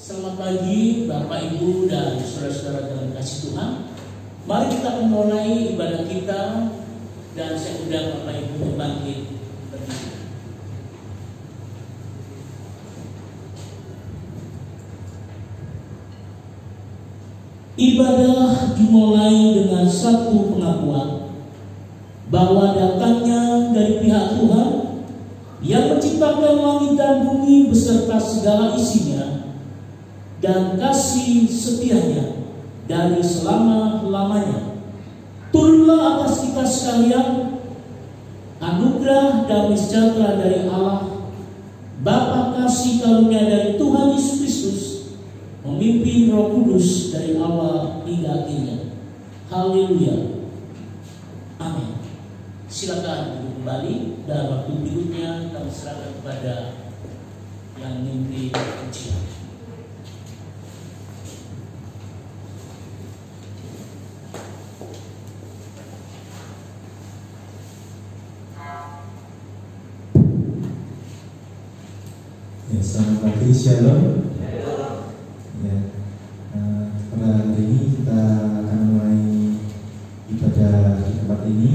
Selamat pagi Bapak Ibu dan saudara-saudara dalam kasih Tuhan. Mari kita memulai ibadah kita dan saya undang Bapak Ibu bangkit berdiri. Ibadah dimulai dengan satu pengakuan bahwa datangnya dari pihak Tuhan yang menciptakan langit dan bumi beserta segala isinya, dan kasih setianya dari selama-lamanya. Turunlah atas kita sekalian anugerah dan sejahtera dari Allah Bapa kasih karunia dari Tuhan Yesus Kristus, memimpin Roh Kudus dari awal hingga akhirnya. Haleluya. Amin. Silakan duduk kembali dan waktu berikutnya kami serahkan kepada yang memimpin ujian. Ya, selamat pagi, Shalom. Ya, pada hari ini kita akan mulai ibadah di tempat ini.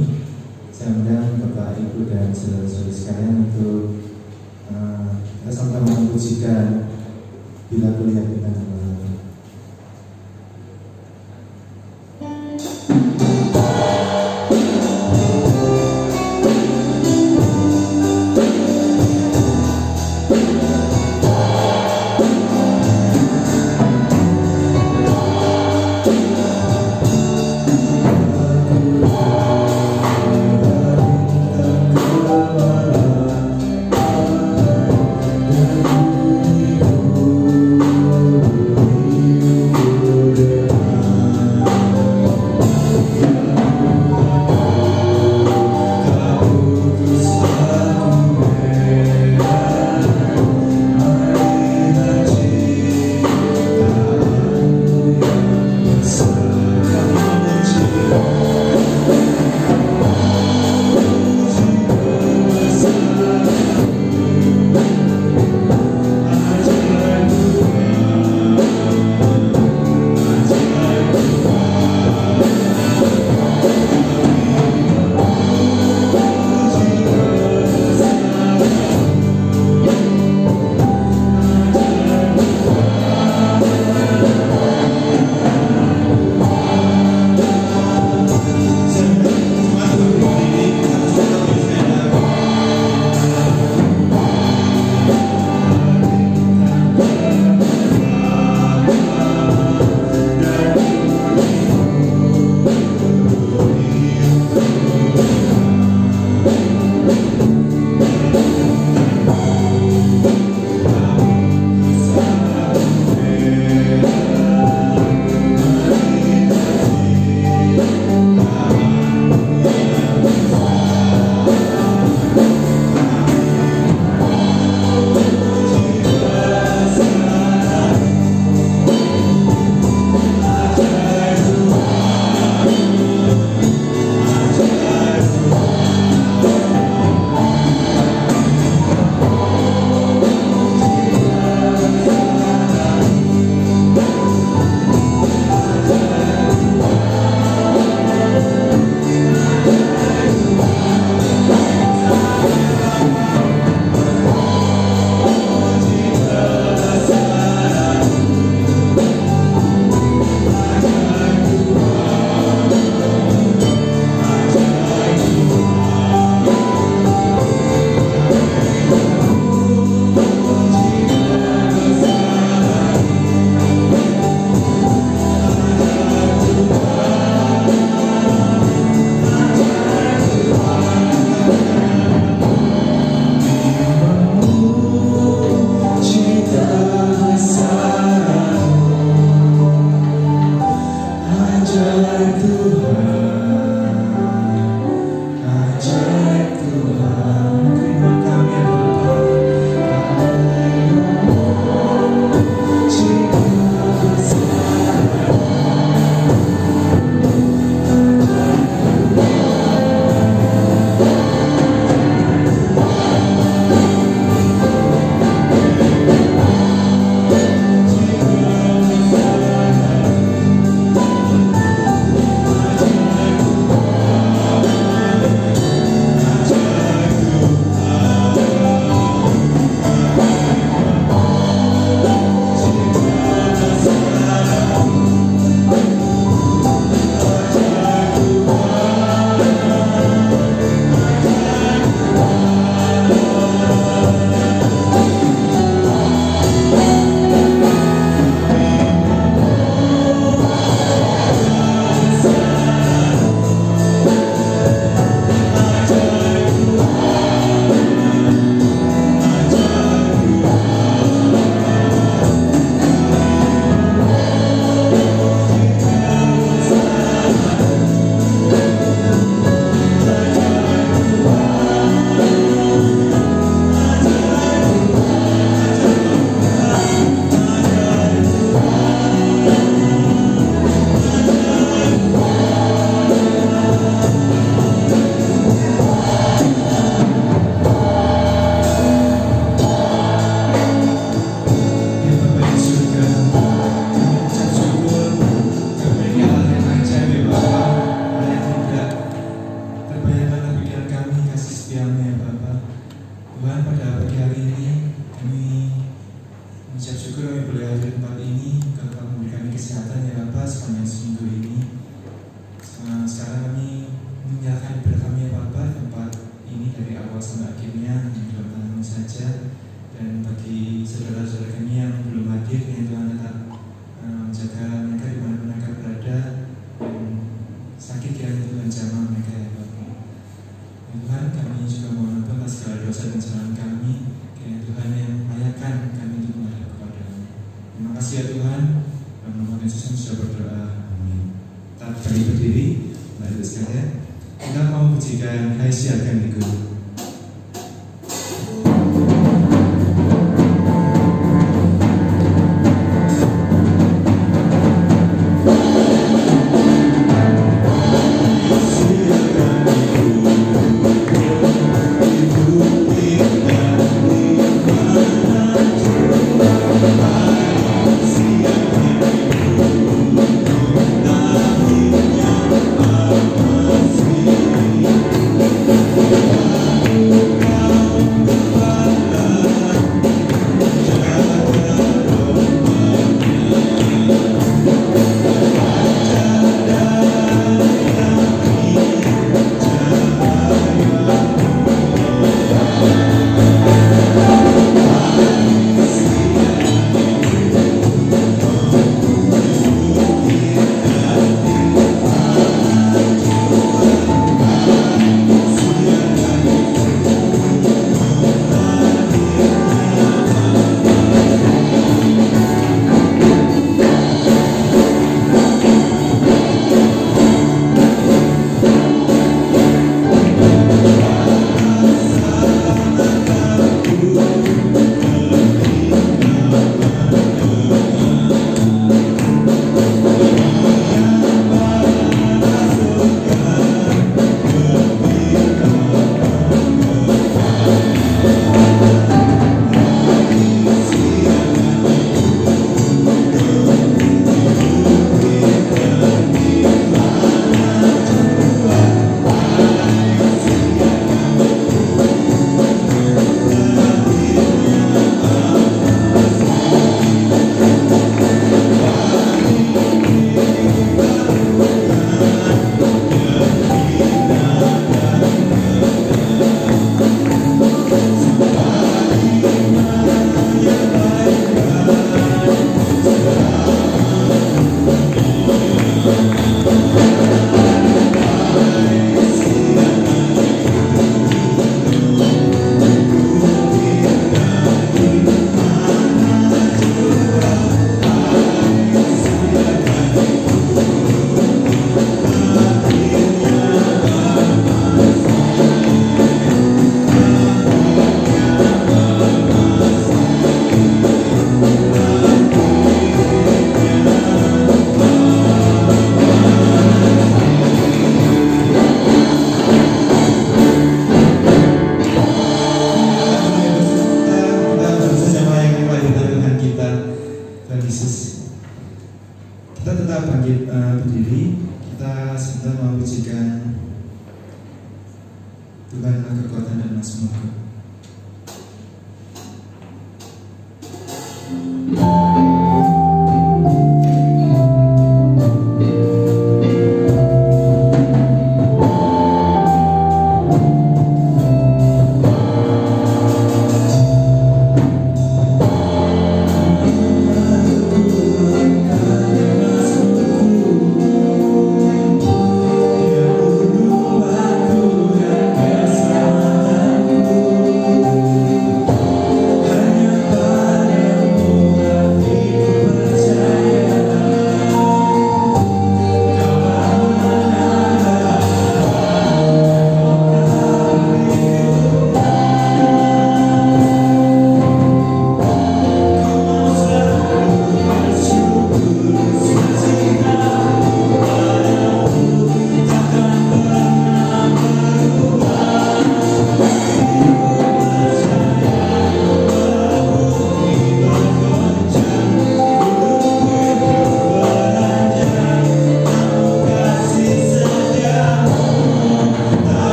Saya undang Bapak Ibu dan saudara-saudari sekalian untuk kita sama-sama memujikan Bila Kulihat Kita. Oh, semuanya yang dalam tangan saja. Dan bagi saudara-saudara kami yang belum hadir, yang Tuhan tetap menjaga mereka di mana mereka berada, dan sakit kiranya Tuhan jamah mereka ya Bapak. Ya Tuhan, kami juga mohon ampun atas segala dosa dan kesalahan kami, kiranya Tuhan yang layakan kami untuk menghadap kepada-Mu. Terima kasih ya Tuhan. Dalam nama Yesus kami sudah berdoa. Amin. Kita berdiri, Bapak sekalian. Kita mau pujikan Hai Siarkan Iku.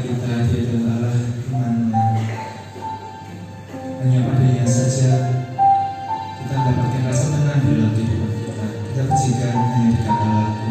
kita, Dia adalah Allah firman-Nya. Hanya padanya saja kita mendapatkan rasa tenang di dalam kehidupan kita. Kita pujikan hanya di kata lagu.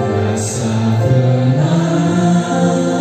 Rasa tenang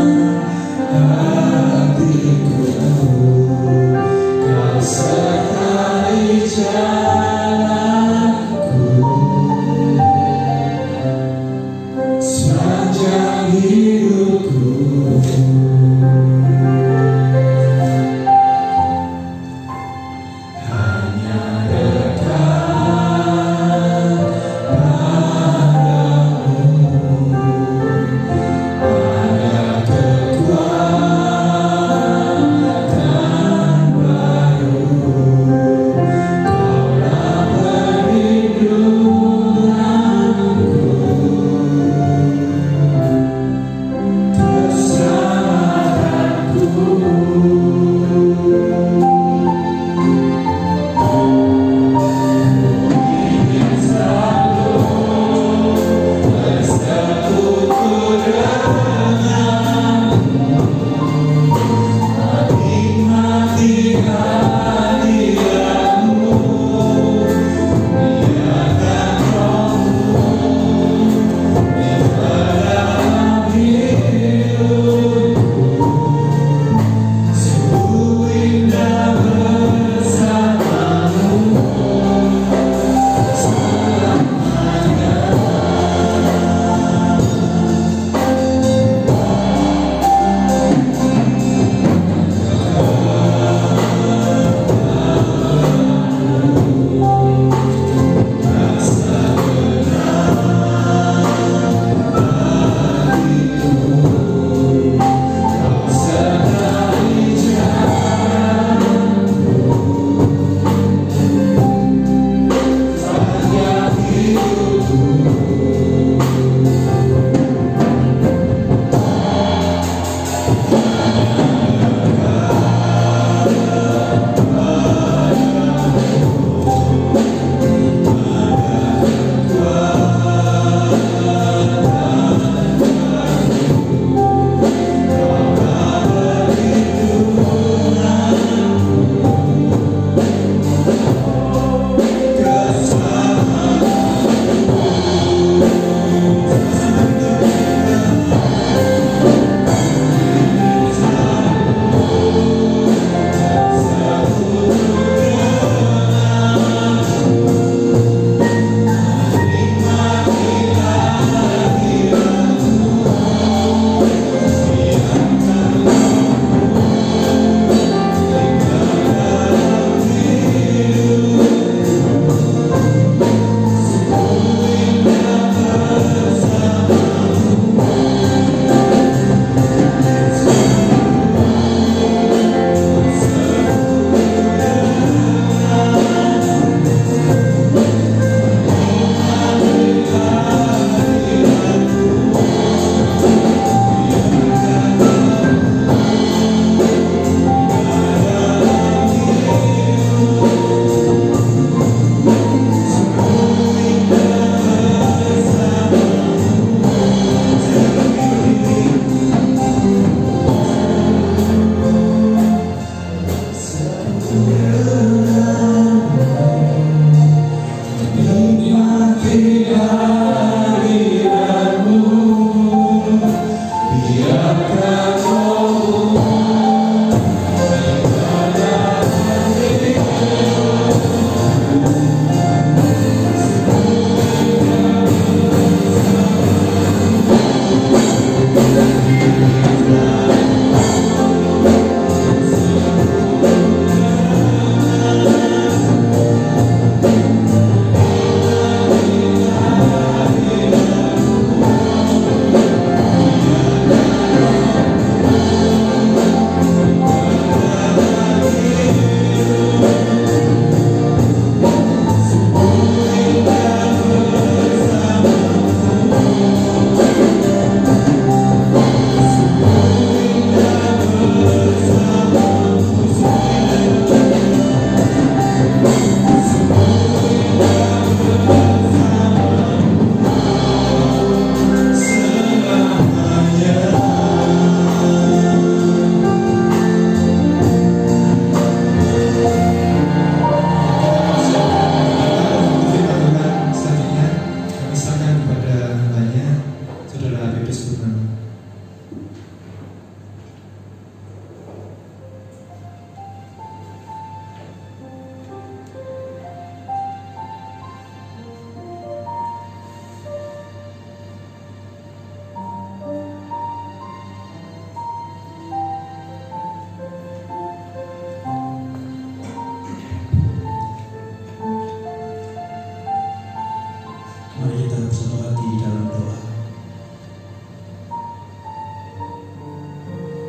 bersatu hati di dalam doa.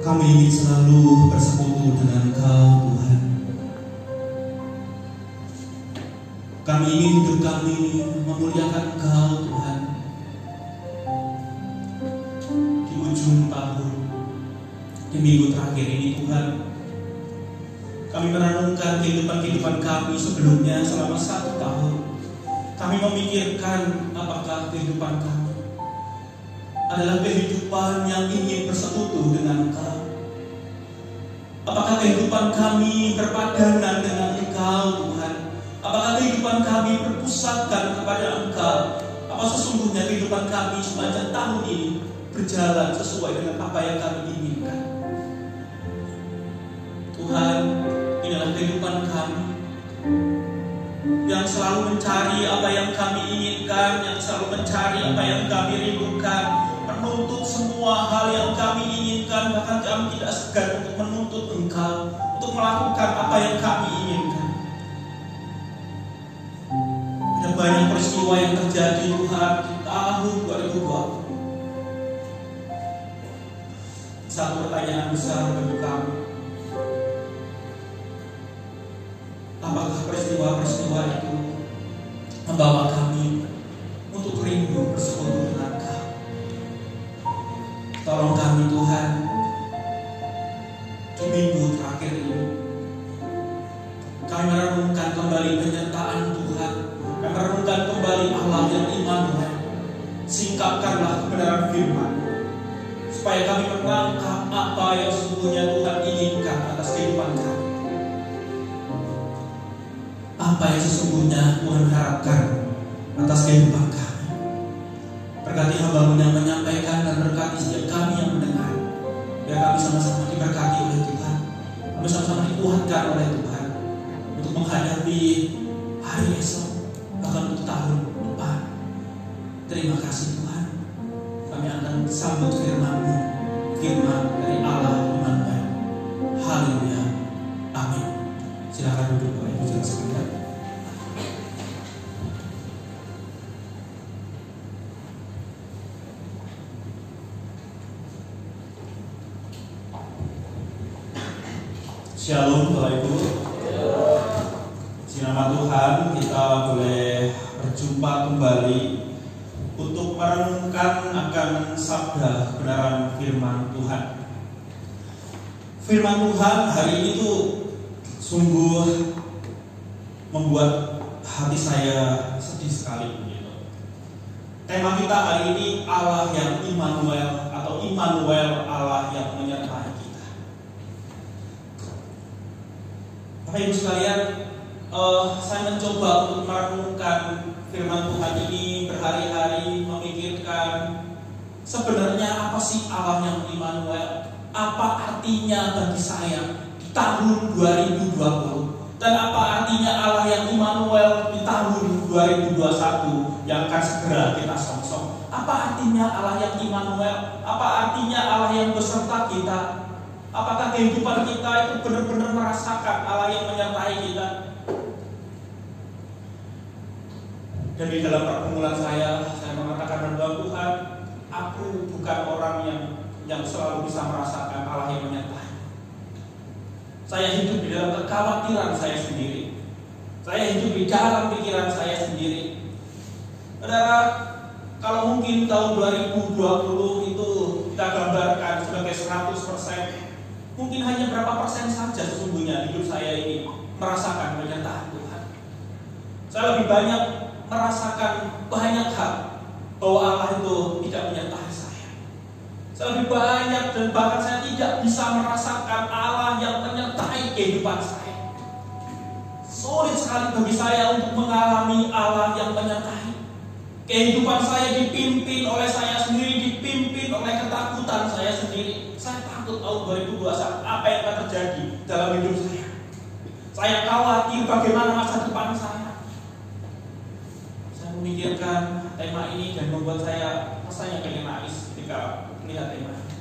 Kami ingin selalu bersekutu dengan Engkau, Tuhan. Kami ingin hidup kami memuliakan Engkau, Tuhan. Di ujung tahun, di minggu terakhir ini, Tuhan, kami merenungkan kehidupan kami sebelumnya selama 1 tahun. Kami memikirkan apakah kehidupan kami adalah kehidupan yang ingin bersekutu dengan Engkau. Apakah kehidupan kami berpadanan dengan Engkau, Tuhan? Apakah kehidupan kami berpusatkan kepada Engkau? Apa sesungguhnya kehidupan kami sepanjang tahun ini berjalan sesuai dengan apa yang kami inginkan? Tuhan, inilah kehidupan kami yang selalu mencari apa yang kami inginkan, yang selalu mencari apa yang kami rindukan, menuntut semua hal yang kami inginkan, bahkan kami tidak segan untuk menuntut Engkau, untuk melakukan apa yang kami inginkan. Ada banyak peristiwa yang terjadi, Tuhan, di tahun 2020. Satu pertanyaan besar bagi kami, apakah peristiwa-peristiwa itu membawa kami untuk rindu bersekutu dengan Engkau? Tolong kami, Tuhan, di minggu terakhir ini kami merenungkan kembali penyertaan Tuhan, kami merenungkan kembali Allah yang Immanuel. Singkapkanlah kebenaran firman supaya kami menangkap apa yang sesungguhnya Tuhan inginkan atas kehidupan kami, apa yang sesungguhnya Tuhan harapkan atas kehidupan kami. Berkati hamba-Mu yang menyampaikan dan berkati setiap kami yang mendengar. Biar kami sama-sama diberkati oleh Tuhan, kami sama-sama dikuatkan oleh Tuhan untuk menghadapi hari esok, bahkan untuk tahun depan. Terima kasih Tuhan. Kami akan sambut firman-Mu, firman dari Allah Immanuel. Haleluya. Amin. Silakan duduk Bapak Ibu saudara sekalian. Shalom Bapak Ibu. Di nama Tuhan kita boleh berjumpa kembali untuk merenungkan akan sabda kebenaran firman Tuhan. Firman Tuhan hari ini tuh sungguh membuat hati saya sedih sekali begitu. Tema kita hari ini Allah yang Immanuel, atau Immanuel, Allah yang menyertai kita. Bapak Ibu sekalian, saya mencoba untuk merenungkan firman Tuhan ini berhari-hari, memikirkan sebenarnya apa sih Allah yang Immanuel, apa artinya bagi saya di tahun 2020, dan apa artinya Allah yang Immanuel di tahun 2021 yang akan segera kita songsong. Apa artinya Allah yang Immanuel? Apa artinya Allah yang beserta kita? Apakah kehidupan kita itu benar-benar merasakan Allah yang menyertai kita? Dan di dalam pergumulan saya mengatakan bahwa Tuhan, aku bukan orang yang selalu bisa merasakan Allah yang menyertai. Saya hidup di dalam kekhawatiran saya sendiri. Saya hidup di dalam pikiran saya sendiri. Saudara, kalau mungkin tahun 2020 itu kita gambarkan sebagai 100%, mungkin hanya berapa persen saja sesungguhnya hidup saya ini merasakan penyertaan Tuhan. Saya lebih banyak merasakan banyak hal bahwa Allah itu tidak menyertai saya. Saya lebih banyak dan bahkan saya tidak bisa merasakan Allah yang menyertai kehidupan saya. Sulit sekali bagi saya untuk mengalami Allah yang menyertai. Kehidupan saya dipimpin oleh saya sendiri, dipimpin oleh ketakutan saya sendiri. Saya takut tahun 2021 apa yang akan terjadi dalam hidup saya. Saya khawatir bagaimana masa depan saya. Saya memikirkan tema ini dan membuat saya rasanya pengen nangis ketika melihat tema ini.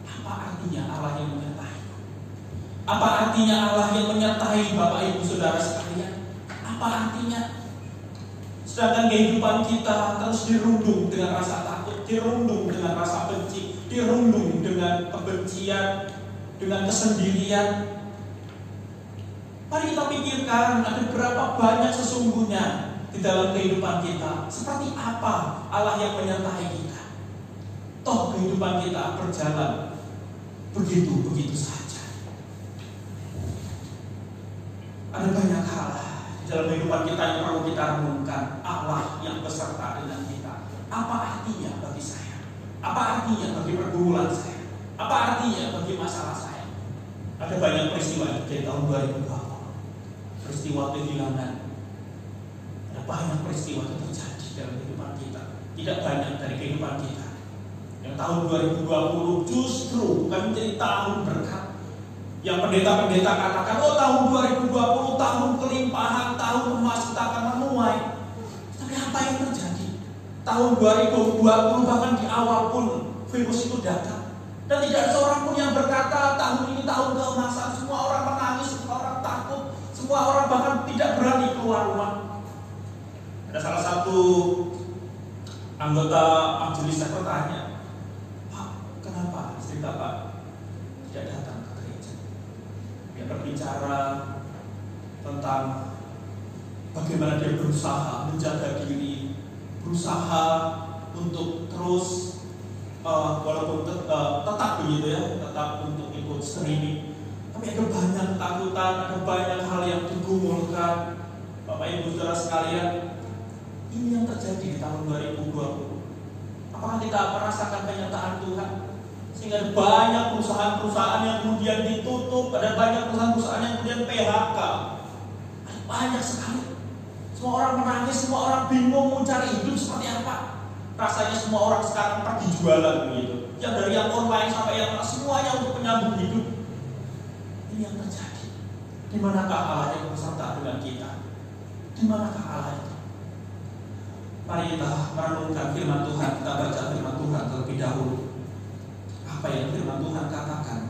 Apa artinya Allah yang menyertai? Apa artinya Allah yang menyertai Bapak Ibu Saudara sekalian? Apa artinya? Sedangkan kehidupan kita terus dirundung dengan rasa takut, dirundung dengan rasa benci, dirundung dengan kebencian, dengan kesendirian. Mari kita pikirkan ada berapa banyak sesungguhnya di dalam kehidupan kita. Seperti apa Allah yang menyertai kita. Toh kehidupan kita berjalan begitu-begitu saja. Ada banyak hal dalam kehidupan kita yang perlu kita renungkan. Allah yang beserta dengan kita. Apa artinya bagi saya? Apa artinya bagi pergumulan saya? Apa artinya bagi masalah saya? Ada banyak peristiwa di tahun 2020. Peristiwa kehilangan. Ada banyak peristiwa yang terjadi dalam kehidupan kita. Tidak banyak dari kehidupan kita. Yang tahun 2020 justru bukan menjadi tahun berkat. Yang pendeta-pendeta katakan, oh tahun 2020 tahun kelimpahan, tahun emas, kita akan menuai. Tapi apa yang terjadi? Tahun 2020 bahkan di awal pun virus itu datang. Dan tidak ada seorang pun yang berkata tahun ini tahun keemasan. Semua orang menangis, semua orang takut, semua orang bahkan tidak berani keluar rumah. Ada salah satu anggota majelis saya bertanya, Pak, kenapa istri Bapak tidak datang ke gereja? Dia berbicara tentang bagaimana dia berusaha menjaga diri, berusaha untuk terus walaupun tetap begitu ya, tetap untuk ikut streaming. Tapi ada banyak ketakutan, ada banyak hal yang digumulkan. Bapak Ibu Saudara sekalian, ini yang terjadi di tahun 2020. Apakah kita merasakan penyertaan Tuhan? Sehingga banyak perusahaan-perusahaan yang kemudian ditutup, ada banyak perusahaan-perusahaan yang kemudian PHK. Ada banyak sekali. Semua orang menangis, semua orang bingung mau cari hidup seperti apa. Rasanya semua orang sekarang pergi jualan begitu. Yang dari yang online sampai yang semuanya untuk menyambung hidup. Ini yang terjadi. Di manakah Allah yang beserta dengan kita? Di manakah Allah itu? Mari kita merenungkan firman Tuhan. Kita baca firman Tuhan terlebih dahulu. Apa yang firman Tuhan katakan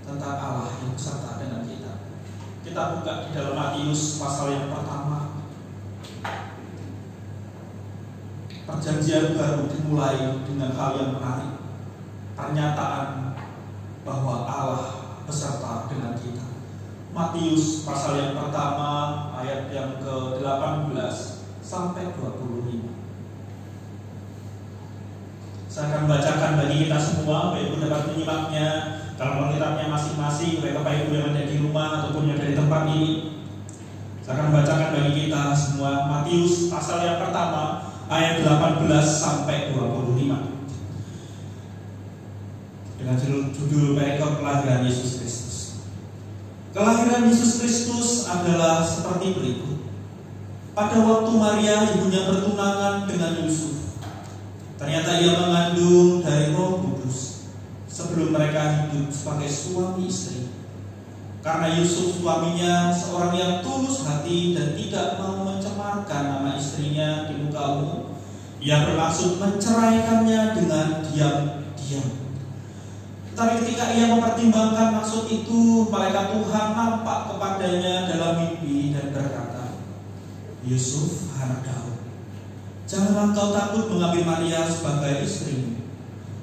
tentang Allah yang beserta dengan kita? Kita buka di dalam Matius pasal yang pertama. Perjanjian baru dimulai dengan hal yang menarik. Pernyataan bahwa Allah beserta dengan kita. Matius pasal yang pertama ayat yang ke-18 sampai 25. Saya akan bacakan bagi kita semua. Bapak Ibu dapat menyimaknya dalam Alkitabnya masing-masing, baik Bapak Ibu yang ada di rumah ataupun yang ada di tempat ini. Saya akan bacakan bagi kita semua Matius pasal yang pertama ayat 18 sampai 25. Dengan judul perikop kelahiran Yesus Kristus. Kelahiran Yesus Kristus adalah seperti berikut. Pada waktu Maria ibunya bertunangan dengan Yusuf, ternyata ia mengandung dari Roh Kudus sebelum mereka hidup sebagai suami istri. Karena Yusuf suaminya seorang yang tulus hati dan tidak mau mencemarkan nama istrinya di muka umum, ia bermaksud menceraikannya dengan diam-diam. Tetapi ketika ia mempertimbangkan maksud itu, malaikat Tuhan nampak kepadanya dalam mimpi dan berkata, Yusuf, anak Daud, janganlah engkau takut mengambil Maria sebagai istrimu,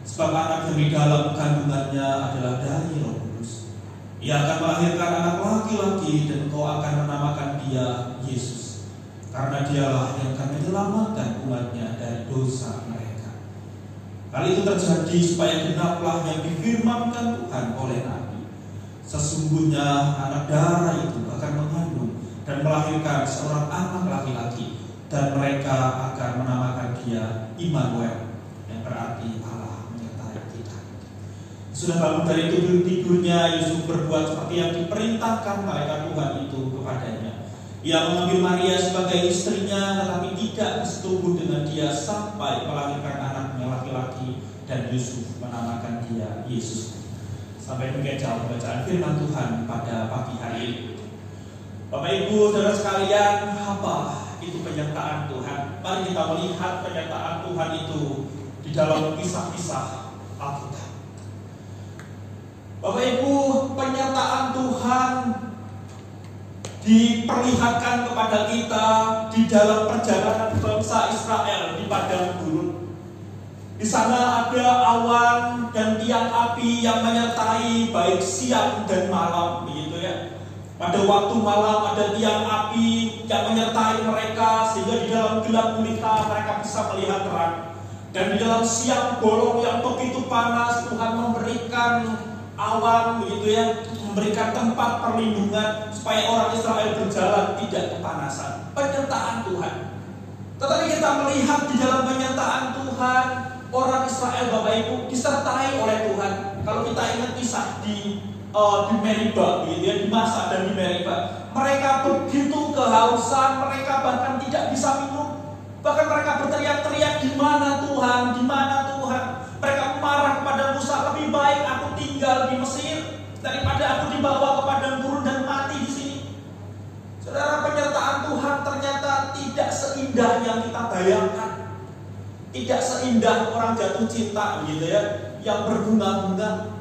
sebab anak yang di dalam kandungannya adalah dari Roh Kudus. Ia akan melahirkan anak laki-laki dan engkau akan menamakan dia Yesus, karena dialah yang akan menyelamatkan umatnya dari dosa mereka. Hal itu terjadi supaya genaplah yang difirmankan Tuhan oleh Nabi. Sesungguhnya anak darah itu akan mengandung dan melahirkan seorang anak laki-laki, dan mereka akan menamakan dia Immanuel, yang berarti Allah menyertai kita. Sudah bangun dari tidurnya, Yusuf berbuat seperti yang diperintahkan malaikat Tuhan itu kepadanya. Ia mengambil Maria sebagai istrinya, tetapi tidak bersetubuh dengan dia sampai melahirkan anaknya laki-laki, dan Yusuf menamakan dia Yesus. Sampai demikian bacaan firman Tuhan pada pagi hari ini. Bapak Ibu Saudara sekalian, apa itu penyertaan Tuhan? Mari kita melihat penyertaan Tuhan itu di dalam kisah-kisah Alkitab. Bapak Ibu, penyertaan Tuhan diperlihatkan kepada kita di dalam perjalanan bangsa Israel di padang gurun. Di sana ada awan dan tiang api yang menyertai baik siang dan malam, begitu ya. Pada waktu malam ada tiang api yang menyertai mereka sehingga di dalam gelap gulita mereka bisa melihat terang. Dan di dalam siang bolong yang begitu panas, Tuhan memberikan awan, begitu ya, memberikan tempat perlindungan supaya orang Israel berjalan tidak kepanasan. Penyertaan Tuhan. Tetapi kita melihat di dalam penyertaan Tuhan, orang Israel, Bapak Ibu, disertai oleh Tuhan. Kalau kita ingat kisah di Meriba, gitu ya, di Masa dan di Meriba, mereka begitu kehausan, mereka bahkan tidak bisa minum. Bahkan mereka berteriak-teriak, di mana Tuhan, di mana Tuhan. Mereka marah kepada Musa, lebih baik aku tinggal di Mesir daripada aku dibawa ke padang gurun dan mati di sini. Saudara, penyertaan Tuhan ternyata tidak seindah yang kita bayangkan. Tidak seindah orang jatuh cinta, gitu ya, yang berbunga-bunga.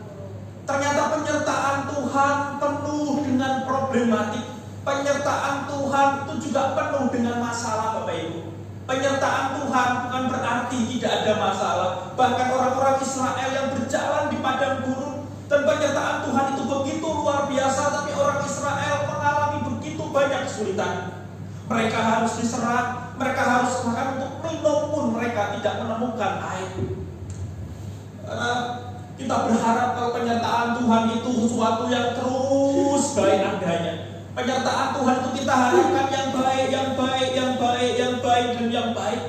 Ternyata penyertaan Tuhan penuh dengan problematik. Penyertaan Tuhan itu juga penuh dengan masalah, Bapak Ibu. Penyertaan Tuhan bukan berarti tidak ada masalah. Bahkan orang-orang Israel yang berjalan di padang gurun, dan penyertaan Tuhan itu begitu luar biasa, tapi orang Israel mengalami begitu banyak kesulitan. Mereka harus diserang, mereka harus bahkan untuk minum pun mereka tidak menemukan air. Kita berharap kalau penyertaan Tuhan itu sesuatu yang terus baik adanya. Penyertaan Tuhan itu kita harapkan yang baik, yang baik, yang baik, yang baik, dan yang baik.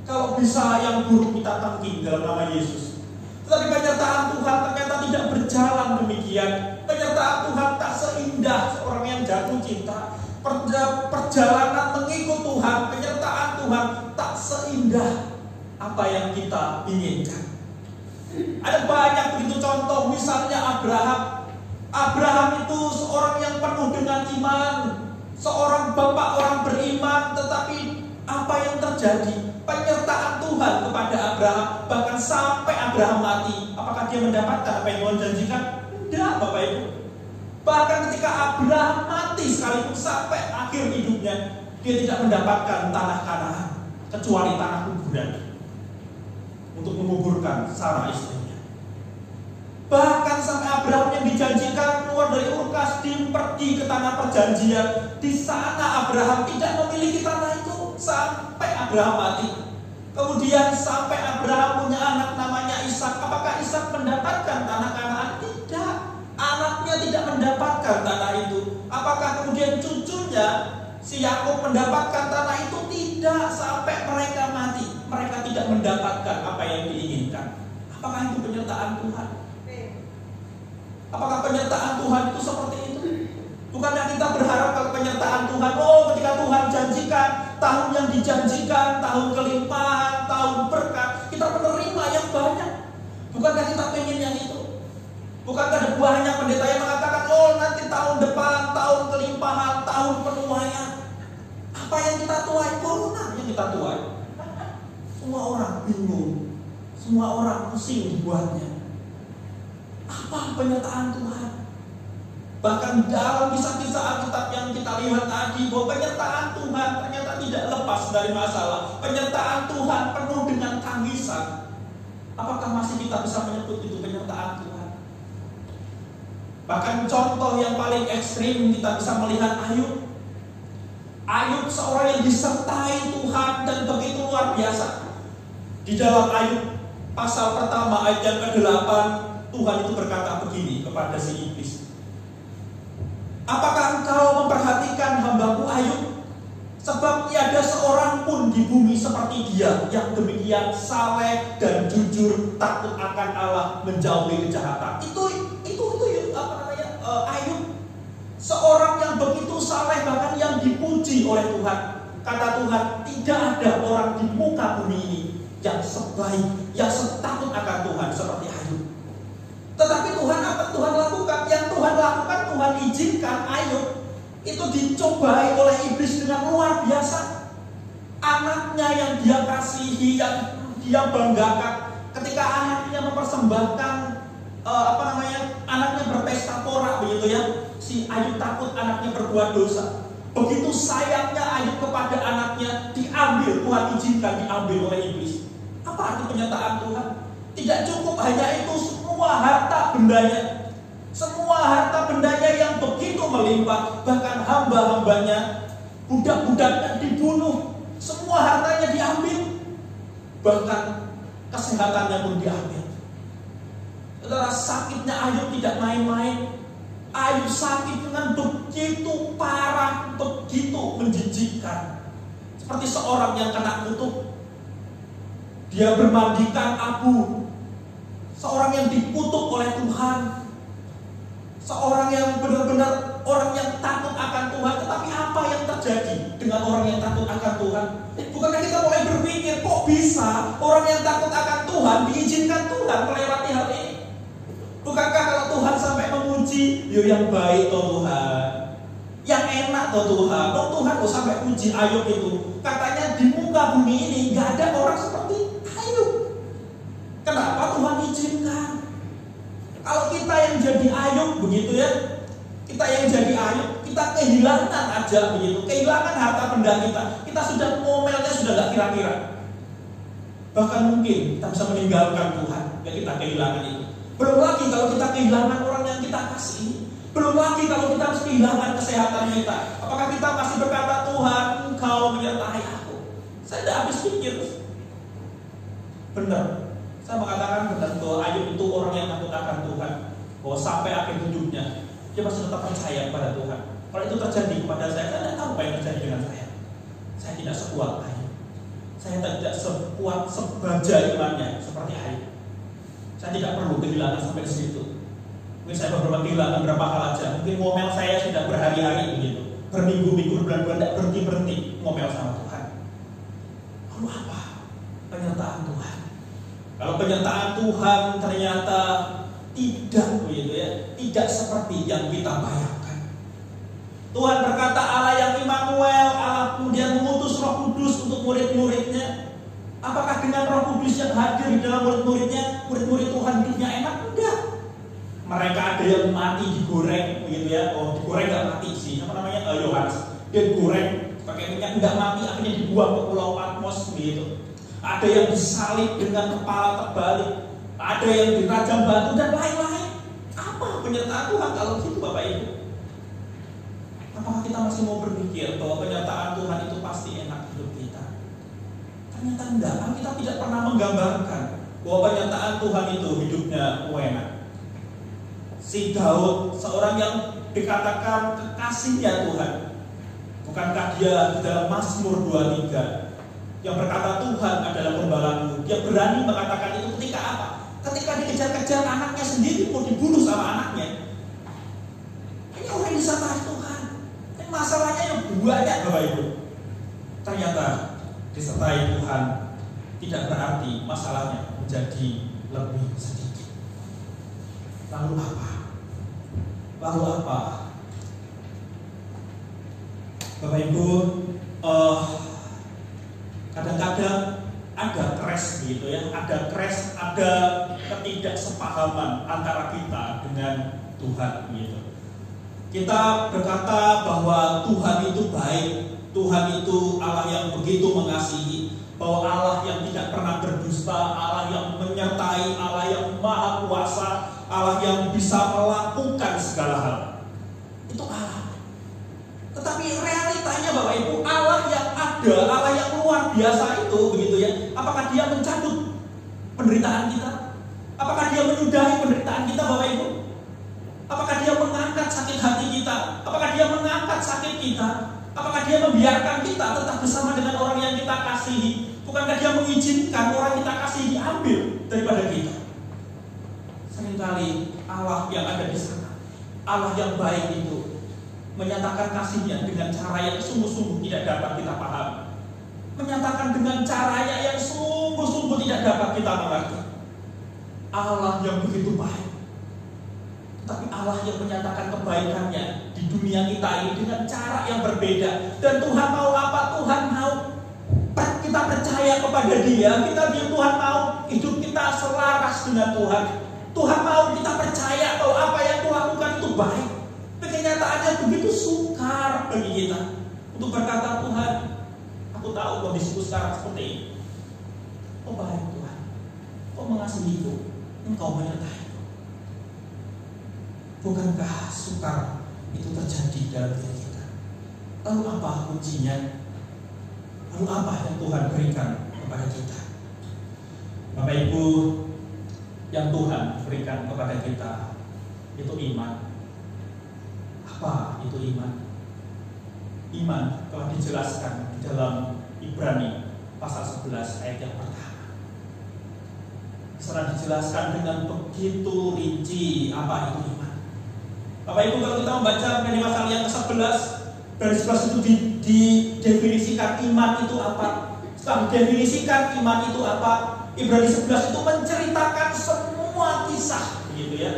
Kalau bisa yang buruk kita tangking dalam nama Yesus. Tetapi penyertaan Tuhan ternyata tidak berjalan demikian. Penyertaan Tuhan tak seindah seorang yang jatuh cinta. Perjalanan mengikut Tuhan, penyertaan Tuhan tak seindah apa yang kita inginkan. Ada banyak begitu contoh, misalnya Abraham. Abraham itu seorang yang penuh dengan iman, seorang bapak orang beriman, tetapi apa yang terjadi? Penyertaan Tuhan kepada Abraham, bahkan sampai Abraham mati. Apakah dia mendapatkan apa yang Tuhan janjikan? Tidak, Bapak Ibu. Bahkan ketika Abraham mati sekalipun sampai akhir hidupnya, dia tidak mendapatkan tanah Kanaan, kecuali tanah kuburan untuk menguburkan Sarah istrinya. Bahkan sampai Abraham yang dijanjikan keluar dari Ur Kasdim pergi ke tanah perjanjian, di sana Abraham tidak memiliki tanah itu sampai Abraham mati. Kemudian sampai Abraham punya anak namanya Ishak. Apakah Ishak mendapatkan tanah Kanaan? Tidak. Anaknya tidak mendapatkan tanah itu. Apakah kemudian cucunya si Yakub mendapatkan tanah itu? Tidak, sampai mereka mati. Mereka tidak mendapatkan apa yang diinginkan. Apakah itu penyertaan Tuhan? Apakah penyertaan Tuhan itu seperti itu? Bukankah kita berharap kalau penyertaan Tuhan, ketika Tuhan janjikan tahun yang dijanjikan, tahun kelimpahan, tahun berkat, kita menerima yang banyak. Bukankah kita pengen yang itu? Bukankah ada banyak pendeta yang mengatakan, nanti tahun depan, tahun kelimpahan, tahun penuaian. Apa yang kita tuai? Corona yang kita tuai. Semua orang bingung, semua orang pusing dibuatnya. Apa penyertaan Tuhan? Bahkan dalam kisah-kisah Alkitab yang kita lihat tadi, bahwa penyertaan Tuhan ternyata tidak lepas dari masalah. Penyertaan Tuhan penuh dengan tangisan. Apakah masih kita bisa menyebut itu penyertaan Tuhan? Bahkan contoh yang paling ekstrim kita bisa melihat Ayub. Ayub seorang yang disertai Tuhan dan begitu luar biasa. Di dalam Ayub pasal pertama ayat yang ke-8, Tuhan itu berkata begini kepada si iblis. Apakah engkau memperhatikan hambaku Ayub? Sebab tiada seorang pun di bumi seperti dia, yang demikian saleh dan jujur, takut akan Allah, menjauhi kejahatan. Itu Ayub. Seorang yang begitu saleh, bahkan yang dipuji oleh Tuhan. Kata Tuhan, tidak ada orang di muka bumi ini yang sebaik, yang setakut akan Tuhan seperti Ayub. Tetapi Tuhan, apa Tuhan lakukan? Yang Tuhan lakukan, Tuhan izinkan Ayub itu dicobai oleh iblis dengan luar biasa. Anaknya yang dia kasihi, yang dia banggakan, ketika anaknya mempersembahkan anaknya berpesta pora, begitu ya. Si Ayub takut anaknya berbuat dosa. Begitu sayangnya Ayub kepada anaknya, diambil, Tuhan izinkan diambil oleh iblis. Apa arti penyataan Tuhan? Tidak cukup hanya itu, semua harta bendanya. Semua harta bendanya yang begitu melimpah, bahkan hamba-hambanya, budak-budaknya dibunuh. Semua hartanya diambil. Bahkan kesehatannya pun diambil. Saudara, sakitnya Ayub tidak main-main. Ayub sakit dengan begitu parah, begitu menjijikkan. Seperti seorang yang kena kutuk. Dia bermandikan abu. Seorang yang dikutuk oleh Tuhan. Seorang yang benar-benar orang yang takut akan Tuhan. Tetapi apa yang terjadi dengan orang yang takut akan Tuhan? Bukankah kita mulai berpikir, kok bisa orang yang takut akan Tuhan diizinkan Tuhan melewati hal ini? Bukankah kalau Tuhan sampai memuji, yo yang baik toh Tuhan, yang enak toh Tuhan, toh Tuhan kok sampai puji Ayub itu? Katanya di muka bumi ini nggak ada orang seperti Ayub. Kenapa Tuhan izinkan? Kalau kita yang jadi Ayub begitu ya, kita yang jadi Ayub, kita kehilangan aja begitu, kehilangan harta benda kita sudah ngomelnya sudah nggak kira-kira. Bahkan mungkin kita bisa meninggalkan Tuhan, ya kita kehilangan itu. Belum lagi kalau kita kehilangan orang yang kita kasih. Belum lagi kalau kita harus kehilangan kesehatan kita. Apakah kita masih berkata, Tuhan, Engkau menyertai aku? Saya tidak habis pikir. Benar. Saya mengatakan benar bahwa Ayub itu orang yang takut akan Tuhan. Bahwa sampai akhir hidupnya dia masih tetap percaya kepada Tuhan. Kalau itu terjadi kepada saya tidak tahu apa yang terjadi dengan saya. Saya tidak sekuat Ayub. Saya tidak sekuat sebaja imannya seperti Ayub. Saya tidak perlu kehilangan sampai ke situ. Mungkin saya beberapa kehilangan berapa hal aja. Mungkin ngomel saya sudah berhari-hari begitu, berminggu-minggu, berbulan-bulan tidak berhenti ngomel sama Tuhan. Lalu apa? Penyertaan Tuhan. Kalau penyertaan Tuhan ternyata tidak begitu ya, tidak seperti yang kita bayangkan. Tuhan berkata Allah yang Immanuel, Allah kemudian mengutus Roh Kudus untuk murid-muridnya. Apakah dengan Roh Kudus yang hadir di dalam murid-muridnya, murid-murid Tuhan hidupnya enak? Enggak. Mereka ada yang mati digoreng, begitu ya. Oh, digoreng nggak mati sih. Apa namanya? Yohanes. Dia digoreng pakai minyak nggak mati, akhirnya dibuang ke Pulau Patmos, begitu. Ada yang disalib dengan kepala terbalik, ada yang dirajam batu dan lain-lain. Apa penyertaan Tuhan kalau gitu, Bapak Ibu? Apakah kita masih mau berpikir bahwa penyertaan Tuhan itu pasti enak hidup kita? Ternyata enggak, kan kita tidak pernah menggambarkan bahwa penyertaan Tuhan itu hidupnya enak. Si Daud, seorang yang dikatakan kekasihnya Tuhan, bukankah dia di dalam Mazmur 23 yang berkata Tuhan adalah gembalaku? Dia berani mengatakan itu ketika apa? Ketika dikejar-kejar anaknya sendiri mau dibunuh sama anaknya. Ini orang yang disertai Tuhan. Ini masalahnya yang banyak, Bapak Ibu. Ternyata disertai Tuhan tidak berarti masalahnya menjadi lebih sedikit. Lalu apa? Lalu apa? Bapak Ibu, kadang-kadang ada crash gitu ya, ada crash, ada ketidaksepahaman antara kita dengan Tuhan gitu. Kita berkata bahwa Tuhan itu baik, Tuhan itu Allah yang begitu mengasihi, bahwa Allah yang tidak pernah berdusta, Allah yang menyertai, Allah yang maha kuasa, Allah yang bisa melakukan segala hal. Itu Allah. Tetapi realitanya Bapak Ibu, Allah yang ada, Allah yang luar biasa itu begitu ya. Apakah dia mencabut penderitaan kita? Apakah dia menyudahi penderitaan kita, Bapak Ibu? Apakah dia mengangkat sakit hati kita? Apakah dia mengangkat sakit kita? Apakah dia membiarkan kita tetap bersama dengan orang yang kita kasihi? Bukankah dia mengizinkan orang kita kasihi diambil daripada kita? Seringkali Allah yang ada di sana, Allah yang baik itu menyatakan kasihnya dengan cara yang sungguh-sungguh tidak dapat kita pahami, menyatakan dengan caranya yang sungguh-sungguh tidak dapat kita mengerti. Allah yang begitu baik, tapi Allah yang menyatakan kebaikannya di dunia kita ini dengan cara yang berbeda. Dan Tuhan mau apa? Tuhan mau kita percaya kepada Dia. Tuhan mau hidup kita selaras dengan Tuhan. Tuhan mau kita percaya bahwa apa yang Tuhan lakukan itu baik. Kenyataannya begitu sukar bagi kita. untuk berkata, Tuhan, aku tahu kondisiku sekarang seperti ini. Oh baik Tuhan, Kau mengasihiku, Engkau menyertai. Bukankah sukar itu terjadi dalam diri kita? Lalu apa kuncinya? Lalu apa yang Tuhan berikan kepada kita? Bapak Ibu, yang Tuhan berikan kepada kita itu iman. Apa itu iman? Iman telah dijelaskan di dalam Ibrani pasal 11 ayat yang pertama. Setelah dijelaskan dengan begitu rinci apa itu iman. Bapak Ibu, kalau kita membaca dari pasal yang ke-11, dari 11 itu didefinisikan iman itu apa. Setelah didefinisikan iman itu apa, Ibrani 11 itu menceritakan semua kisah, begitu ya.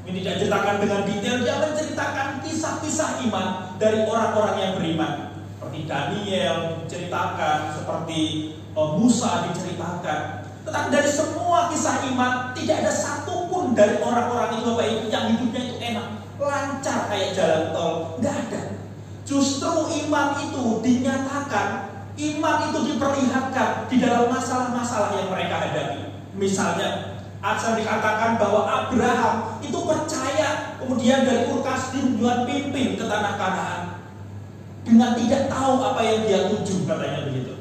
Ini tidak diceritakan dengan detail, dia menceritakan kisah-kisah iman dari orang-orang yang beriman. Seperti Daniel diceritakan, seperti Musa diceritakan. Tetapi dari semua kisah iman, tidak ada satupun dari orang-orang itu, Bapak Ibu, yang hidupnya itu enak, lancar kayak jalan tol. Tidak ada. Justru iman itu dinyatakan, iman itu diperlihatkan di dalam masalah-masalah yang mereka hadapi. Misalnya, asal dikatakan bahwa Abraham itu percaya, kemudian dari Ur Kasdim Tuhan pimpin ke tanah Kanaan dengan tidak tahu apa yang dia tuju, katanya begitu.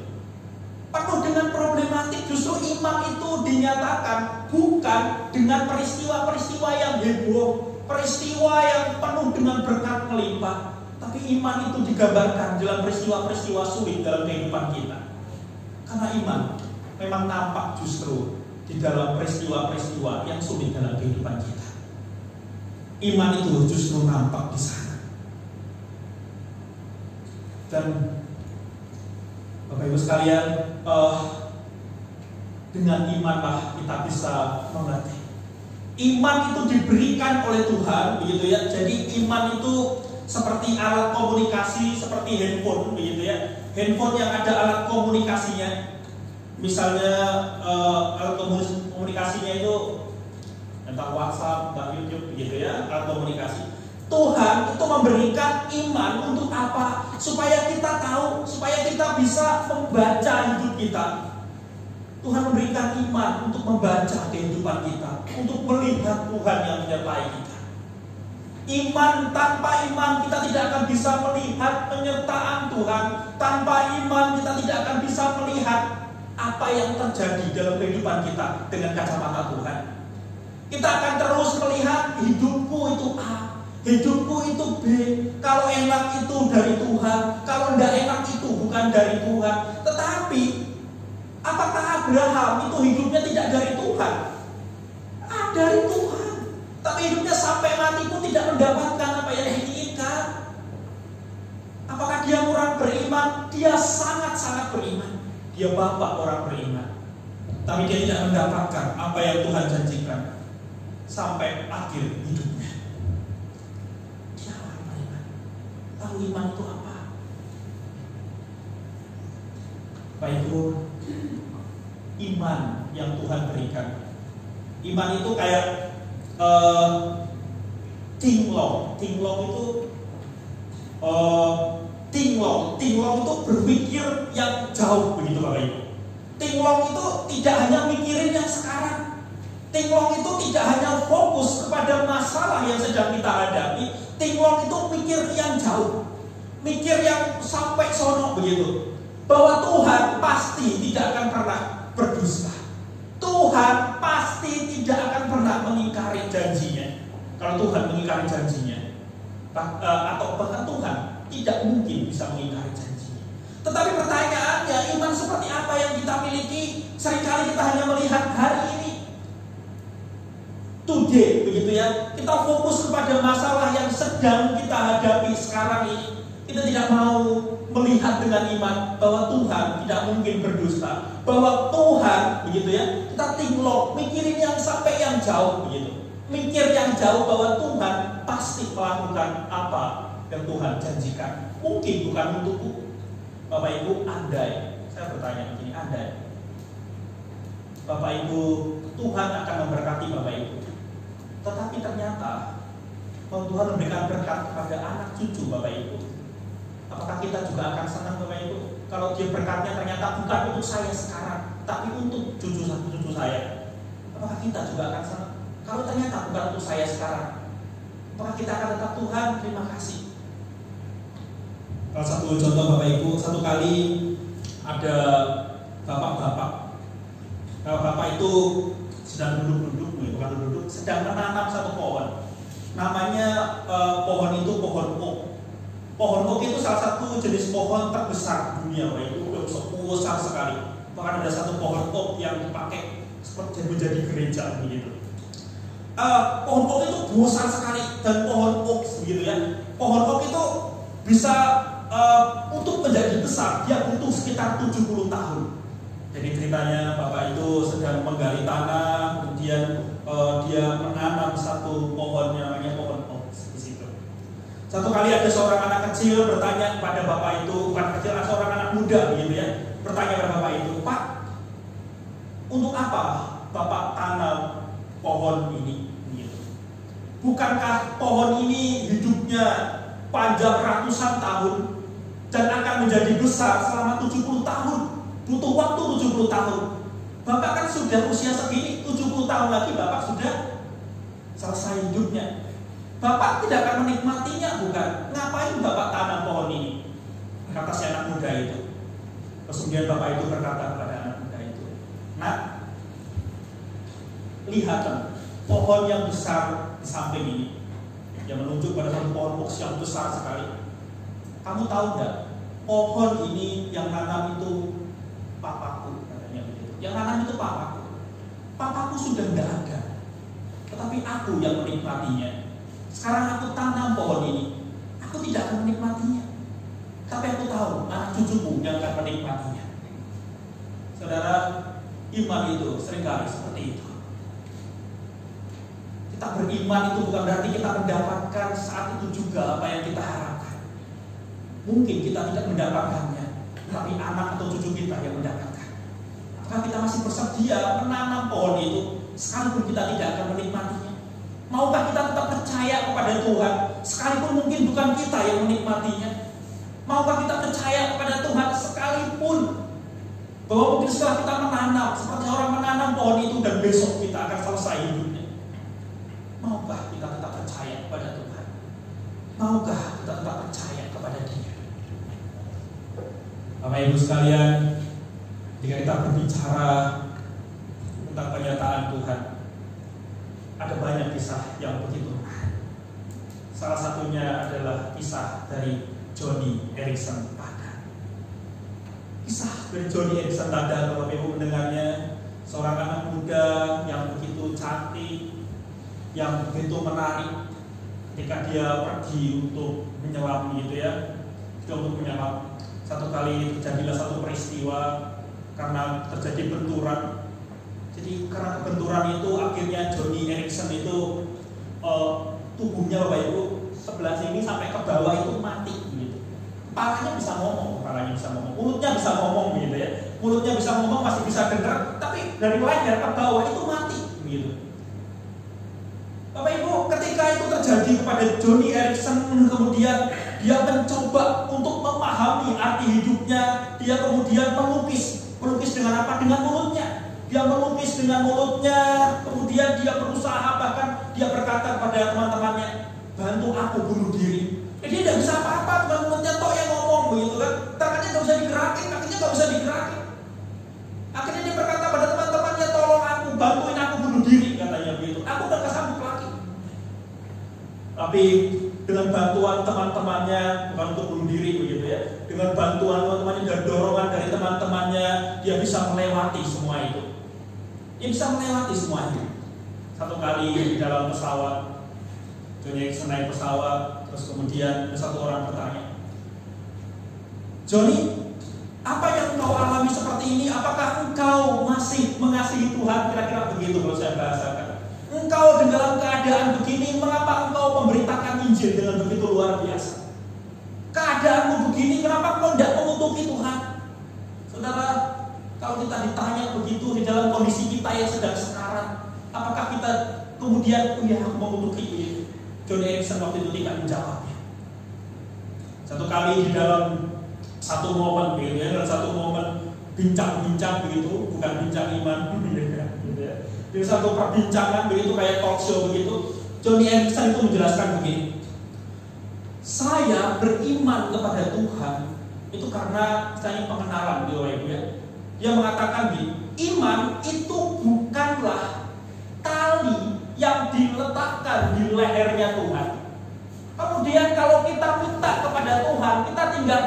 Penuh dengan problematik. Justru iman itu dinyatakan bukan dengan peristiwa-peristiwa yang heboh, peristiwa yang penuh dengan berkat melimpah, tapi iman itu digambarkan dalam peristiwa-peristiwa sulit dalam kehidupan kita. Karena iman memang nampak justru di dalam peristiwa-peristiwa yang sulit dalam kehidupan kita. Iman itu justru nampak di sana. Dan Bapak Ibu sekalian, dengan imanlah kita bisa mengerti. Iman itu diberikan oleh Tuhan, begitu ya. Jadi iman itu seperti alat komunikasi, seperti handphone, begitu ya. Handphone yang ada alat komunikasinya. Misalnya alat komunikasinya itu entah WhatsApp, entah YouTube, begitu ya, alat komunikasi. Tuhan itu memberikan iman untuk apa? Supaya kita tahu, supaya kita bisa membaca hidup kita. Tuhan memberikan iman untuk membaca kehidupan kita, untuk melihat Tuhan yang menyertai kita. Iman, tanpa iman kita tidak akan bisa melihat penyertaan Tuhan. Tanpa iman kita tidak akan bisa melihat apa yang terjadi dalam kehidupan kita dengan kacamata Tuhan. Kita akan terus melihat hidupku itu A, hidupku itu B. Kalau enak itu dari Tuhan, kalau tidak enak itu bukan dari Tuhan. Tetapi apakah Abraham itu hidupnya tidak dari Tuhan? Dari Tuhan. Tapi hidupnya sampai mati pun tidak mendapatkan apa yang diinginkan. Apakah dia kurang beriman? Dia sangat-sangat beriman. Dia bapak orang beriman. Tapi dia tidak mendapatkan apa yang Tuhan janjikan sampai akhir hidupnya. Dia orang beriman. Lalu iman itu apa? Bapak Ibu, iman yang Tuhan berikan. Iman itu kayak tinglong. Tinglong itu tinglong itu berpikir yang jauh, begitu Bapak Ibu. Tinglong itu tidak hanya mikirin yang sekarang. Tinglong itu tidak hanya fokus kepada masalah yang sedang kita hadapi. Tinglong itu mikir yang jauh, mikir yang sampai sono, begitu. Bahwa Tuhan pasti tidak akan pernah berdusta. Tuhan pasti tidak akan pernah mengingkari janjinya. Kalau Tuhan mengingkari janjinya, atau bahkan Tuhan tidak mungkin bisa mengingkari janjinya. Tetapi pertanyaannya, iman seperti apa yang kita miliki? Seringkali kita hanya melihat hari ini, today, begitu ya. Kita fokus kepada masalah yang sedang kita hadapi sekarang ini. Kita tidak mau melihat dengan iman bahwa Tuhan tidak mungkin berdusta, bahwa Tuhan, begitu ya, kita tinglok, mikirin yang sampai yang jauh, begitu. Mikir yang jauh bahwa Tuhan pasti melakukan apa yang Tuhan janjikan. Mungkin bukan untukku. Bapak Ibu, andai, saya bertanya begini, andai Bapak Ibu, Tuhan akan memberkati Bapak Ibu, tetapi ternyata Tuhan memberikan berkat kepada anak cucu Bapak Ibu. Apakah kita juga akan senang Bapak Ibu kalau dia berkatnya ternyata bukan untuk saya sekarang, tapi untuk cucu saya? Apakah kita juga akan senang kalau ternyata bukan untuk saya sekarang? Apakah kita akan tetap Tuhan terima kasih? Salah satu contoh Bapak Ibu, satu kali ada bapak-bapak. Kalau bapak itu sedang duduk-duduk, bukan duduk, sedang menanam satu pohon. Namanya pohon itu pohon oak. Pohon oak itu salah satu jenis pohon terbesar di dunia, Bapak Ibu. Besar sekali. Bahkan ada satu pohon oak yang dipakai seperti menjadi gereja begitu. Pohon oak itu besar sekali dan pohon oak begitu ya. Pohon oak itu bisa untuk menjadi besar dia butuh sekitar 70 tahun. Jadi ceritanya bapak itu sedang menggali tanah, kemudian dia menanam satu pohon yang namanya pohon oak di situ. Satu kali ada seorang anak kecil bertanya kepada bapak itu, bukan kecil, seorang anak muda gitu ya, bertanya kepada bapak itu, Pak, untuk apa bapak tanam pohon ini? Gitu. Bukankah pohon ini hidupnya panjang ratusan tahun dan akan menjadi besar selama 70 tahun? Butuh waktu 70 tahun. Bapak kan sudah usia segini, 70 tahun lagi bapak sudah selesai hidupnya. Bapak tidak akan menikmatinya, bukan? Ngapain bapak tanam pohon ini? Kata si anak muda itu. Terus kemudian bapak itu berkata kepada anak muda itu, Nak, lihat kan, pohon yang besar di samping ini, yang menunjuk pada satu pohon oak yang besar sekali. Kamu tahu nggak? Pohon ini yang nanam itu papaku, katanya begitu. Yang nanam itu papaku. Papaku sudah nggak ada, tetapi aku yang menikmatinya. Sekarang aku tanam pohon ini, aku tidak akan menikmatinya, tapi aku tahu anak cucuku yang akan menikmatinya. Saudara, iman itu seringkali seperti itu. Kita beriman itu bukan berarti kita mendapatkan saat itu juga apa yang kita harapkan. Mungkin kita tidak mendapatkannya, tapi anak atau cucu kita yang mendapatkan. Apakah kita masih bersedia menanam pohon itu sekalipun kita tidak akan menikmatinya? Maukah kita tetap percaya kepada Tuhan sekalipun mungkin bukan kita yang menikmatinya? Maukah kita percaya kepada Tuhan sekalipun bahwa mungkin setelah kita menanam seperti orang menanam pohon itu dan besok kita akan selesai hidupnya? Maukah kita tetap percaya kepada Tuhan? Maukah kita tetap percaya kepada Dia? Bapak Ibu sekalian, jika kita berbicara tentang pernyataan Tuhan, ada banyak kisah yang begitu. Salah satunya adalah kisah dari Joni Eareckson Tada. Kisah dari Joni Eareckson Tada, kalau Ibu mendengarnya, seorang anak muda yang begitu cantik, yang begitu menarik ketika dia pergi untuk menyelam gitu ya. Dia untuk menyelam. Satu kali terjadilah satu peristiwa karena terjadi benturan. Jadi karena benturan itu akhirnya Joni Eareckson itu tubuhnya Bapak Ibu sebelah sini sampai ke bawah itu mati gitu. Kepalanya bisa ngomong, mulutnya bisa ngomong gitu ya. Mulutnya bisa ngomong, masih bisa dengar, tapi dari leher ke bawah itu mati gitu. Bapak Ibu, ketika itu terjadi kepada Joni Eareckson, kemudian dia mencoba untuk memahami arti hidupnya. Dia kemudian melukis dengan apa? Dengan mulutnya. Dia melukis dengan mulutnya, kemudian dia berusaha, bahkan dia berkata kepada teman-temannya, bantu aku bunuh diri. Dia tidak bisa apa-apa, dengan mulutnya toh yang ngomong begitu kan. Tangannya nggak bisa digerakin, kakinya nggak bisa digerakin. Akhirnya dia berkata pada teman-temannya, tolong aku, bantuin aku bunuh diri, katanya begitu. Aku udah kesambut lagi. Tapi dengan bantuan teman-temannya, bukan untuk bunuh diri begitu ya, dengan bantuan teman-temannya dan dorongan dari teman-temannya, dia bisa melewati semua itu. Dia bisa melewati semua itu. Satu kali di dalam pesawat, Joni Eareckson naik pesawat, terus kemudian ada satu orang bertanya, Joni, apa yang engkau alami seperti ini? Apakah engkau masih mengasihi Tuhan? Kira-kira begitu kalau saya bahasakan. Engkau dalam keadaan begini, mengapa engkau memberitakan Injil dengan begitu luar biasa? Keadaanmu begini, kenapa engkau tidak mengutuki Tuhan? Saudara, kalau kita ditanya begitu di dalam kondisi kita yang sedang sekarang, apakah kita kemudian, aku mengutuki itu? Joni Eareckson waktu itu tidak menjawabnya. Satu kali di dalam satu momen begitu ya, dalam satu momen bincang-bincang begitu, bukan bincang iman gitu ya. Di satu perbincangan begitu kayak talk show begitu, Joni Eareckson itu menjelaskan begini. Saya beriman kepada Tuhan itu karena saya pengenalan Bapak Ibu ya. Dia mengatakan begini, iman itu bukanlah tali yang diletakkan di lehernya Tuhan. Kemudian kalau kita minta kepada Tuhan, kita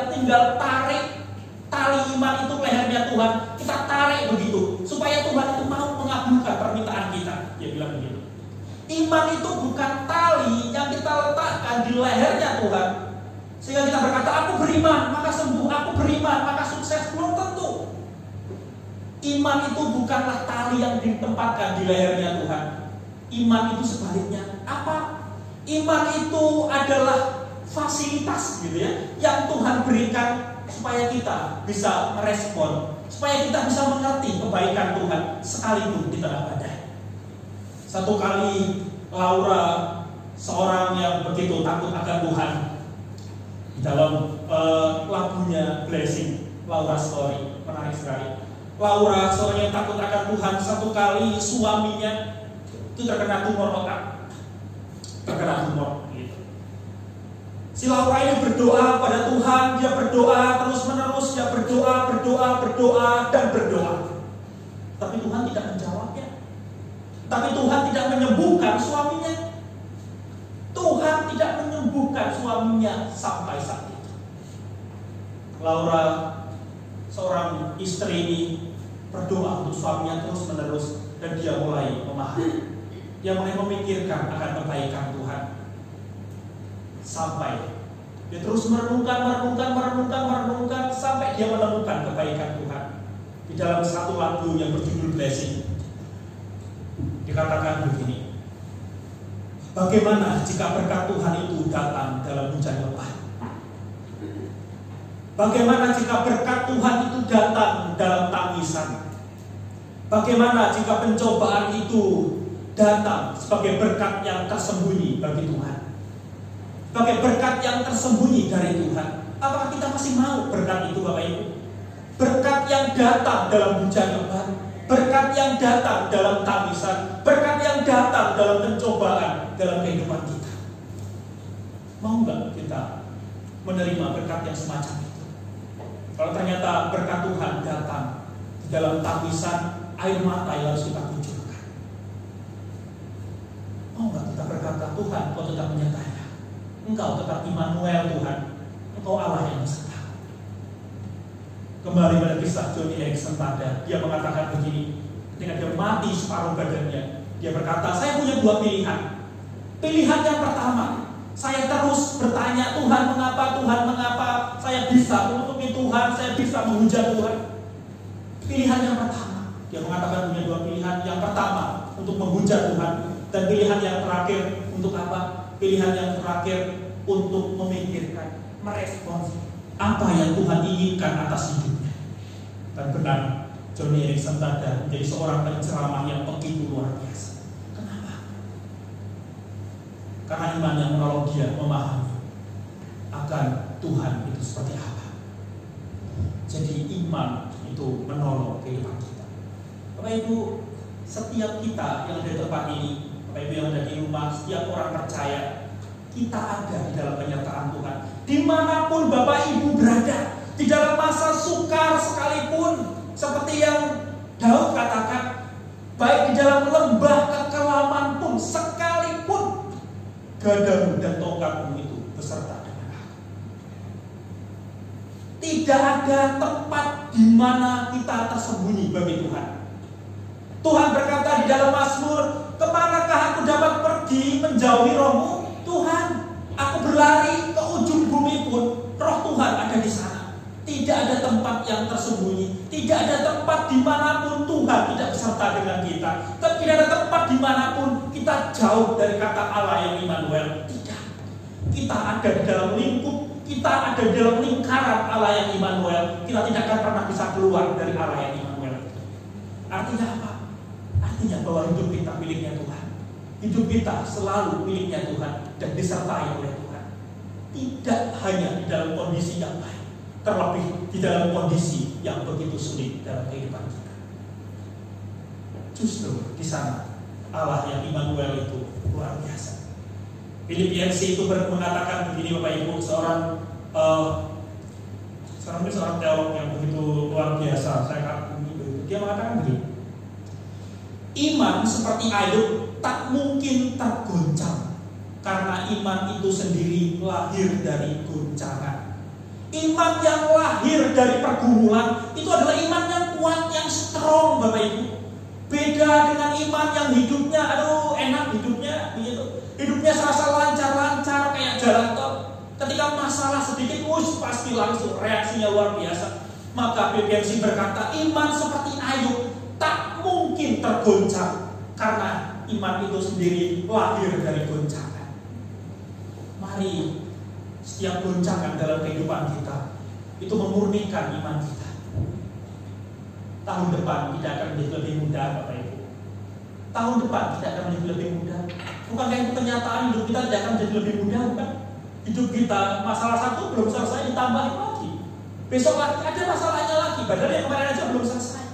tinggal tarik tali iman itu lehernya Tuhan, kita tarik begitu supaya Tuhan itu mau mengabulkan permintaan kita. Dia bilang begitu. Iman itu bukan tali yang kita letakkan di lehernya Tuhan sehingga kita berkata, aku beriman maka sembuh, aku beriman maka sukses. Belum tentu. Iman itu bukanlah tali yang ditempatkan di lehernya Tuhan. Iman itu sebaliknya. Apa? Iman itu adalah fasilitas gitu ya, yang Tuhan berikan supaya kita bisa merespon, supaya kita bisa mengerti kebaikan Tuhan sekalipun di tengah badai. Satu kali Laura, seorang yang begitu takut akan Tuhan, di dalam lagunya Blessing, Laura Story, menarik sekali. Laura, seorang yang takut akan Tuhan, satu kali suaminya itu terkena tumor otak. Terkena tumor gitu. Si Laura ini berdoa pada Tuhan, dia berdoa terus menerus, dia berdoa dan berdoa. Tapi Tuhan tidak menjawabnya. Tapi Tuhan tidak menyembuhkan suaminya. Tuhan tidak menyembuhkan suaminya sampai saat itu. Laura, seorang istri ini, berdoa untuk suaminya terus menerus dan dia mulai memahami. Dia mulai memikirkan akan kebaikan Tuhan. Sampai dia terus merenungkan sampai dia menemukan kebaikan Tuhan. Di dalam satu lagu yang berjudul Blessing dikatakan begini, bagaimana jika berkat Tuhan itu datang dalam hujan lebat? Bagaimana jika berkat Tuhan itu datang dalam tangisan? Bagaimana jika pencobaan itu datang sebagai berkat yang tersembunyi bagi Tuhan, sebagai berkat yang tersembunyi dari Tuhan? Apakah kita masih mau berkat itu, Bapak Ibu? Berkat yang datang dalam hujan lebat, berkat yang datang dalam tangisan, berkat yang datang dalam pencobaan dalam kehidupan kita. Mau nggak kita menerima berkat yang semacam itu? Kalau ternyata berkat Tuhan datang di dalam tangisan, air mata yang harus kita kucurkan. Mau nggak kita berkata, Tuhan, Kau tetap menyertai. Engkau tetap Immanuel Tuhan, Engkau Allah yang beserta. Kembali pada kisah Joni Eareckson pada, dia mengatakan begini, ketika dia mati separuh badannya, dia berkata, saya punya dua pilihan. Pilihan yang pertama, saya terus bertanya, Tuhan mengapa saya bisa menutupi Tuhan, saya bisa menghujat Tuhan. Pilihan yang pertama, dia mengatakan punya dua pilihan. Yang pertama untuk menghujat Tuhan, dan pilihan yang terakhir untuk apa? Pilihan yang terakhir untuk memikirkan, merespons apa yang Tuhan inginkan atas hidupnya. Dan benar, Joni Eareckson Tada menjadi seorang penceramah yang begitu luar biasa. Kenapa? Karena iman yang menolong dia memahami akan Tuhan itu seperti apa. Jadi iman itu menolong kehidupan kita. Bapak Ibu, setiap kita yang ada di tempat ini, Bapak Ibu yang ada di rumah, setiap orang percaya, kita ada di dalam penyertaan Tuhan. Dimanapun Bapak Ibu berada, di dalam masa sukar sekalipun, seperti yang Daud katakan, baik di dalam lembah kekelaman pun, sekalipun gadamu dan tongkatmu itu beserta dengan aku. Tidak ada tempat di mana kita tersembunyi bagi Tuhan. Tuhan berkata di dalam Mazmur, kemanakah aku dapat pergi menjauhi Roh-Mu? Tuhan, aku berlari ke ujung bumi pun, Roh Tuhan ada di sana. Tidak ada tempat yang tersembunyi, tidak ada tempat dimanapun Tuhan tidak beserta dengan kita. Tidak ada tempat dimanapun kita jauh dari kata Allah yang Immanuel. Tidak. Kita ada di dalam lingkup, kita ada di dalam lingkaran Allah yang Immanuel. Kita tidak akan pernah bisa keluar dari Allah yang Immanuel. Artinya apa? Artinya bahwa hidup kita miliknya Tuhan. Hidup kita selalu miliknya Tuhan dan disertai oleh Tuhan. tidak hanya di dalam kondisi yang baik, terlebih di dalam kondisi yang begitu sulit dalam kehidupan kita. Justru di sana Allah yang Immanuel itu luar biasa. Filipiensi itu mengatakan begini, Bapak Ibu, seorang teolog yang begitu luar biasa. Dia mengatakan begini, iman seperti Ayub tak mungkin tergoncang, karena iman itu sendiri lahir dari goncangan. Iman yang lahir dari pergumulan itu adalah iman yang kuat, yang strong, Bapak Ibu. Beda dengan iman yang hidupnya, enak hidupnya, begitu. Hidupnya serasa lancar-lancar kayak jalan tol. Ketika masalah sedikit, pasti langsung reaksinya luar biasa. Maka Filipiensi berkata, iman seperti Ayub tak mungkin tergoncang, karena iman itu sendiri lahir dari goncangan. Mari setiap goncangan dalam kehidupan kita itu memurnikan iman kita. Tahun depan tidak akan menjadi lebih mudah, Bapak Ibu. Tahun depan tidak akan menjadi lebih mudah. Bukankah itu kenyataan hidup kita tidak akan menjadi lebih mudah, bukan? Hidup kita, masalah satu belum selesai, ditambahin lagi. Besok lagi ada masalahnya lagi, padahal yang kemarin aja belum selesai.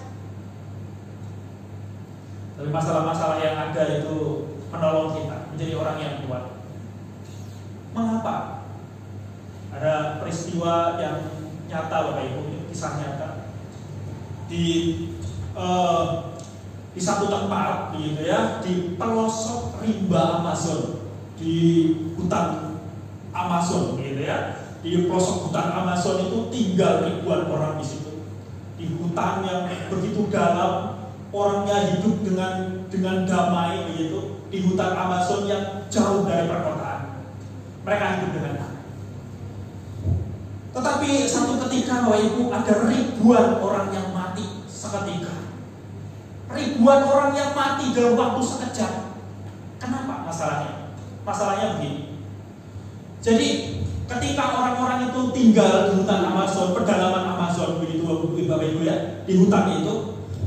Tapi masalah-masalah yang ada itu menolong kita menjadi orang yang kuat. Mengapa? Ada peristiwa yang nyata, Bapak Ibu, kisah nyata. Di satu tempat, begitu ya, di pelosok rimba Amazon, di hutan Amazon, begitu ya. Di pelosok hutan Amazon itu tinggal ribuan orang di situ. Di hutan yang begitu dalam, orangnya hidup dengan damai, begitu. Di hutan Amazon yang jauh dari perkotaan, mereka hidup dengan damai. Tetapi satu ketika, Bapak Ibu, ada ribuan orang yang mati seketika. Ribuan orang yang mati dalam waktu sekejap. Kenapa masalahnya? Masalahnya begini. Jadi ketika orang-orang itu tinggal di hutan Amazon, pedalaman Amazon, begitu Bapak Ibu ya, di hutan itu,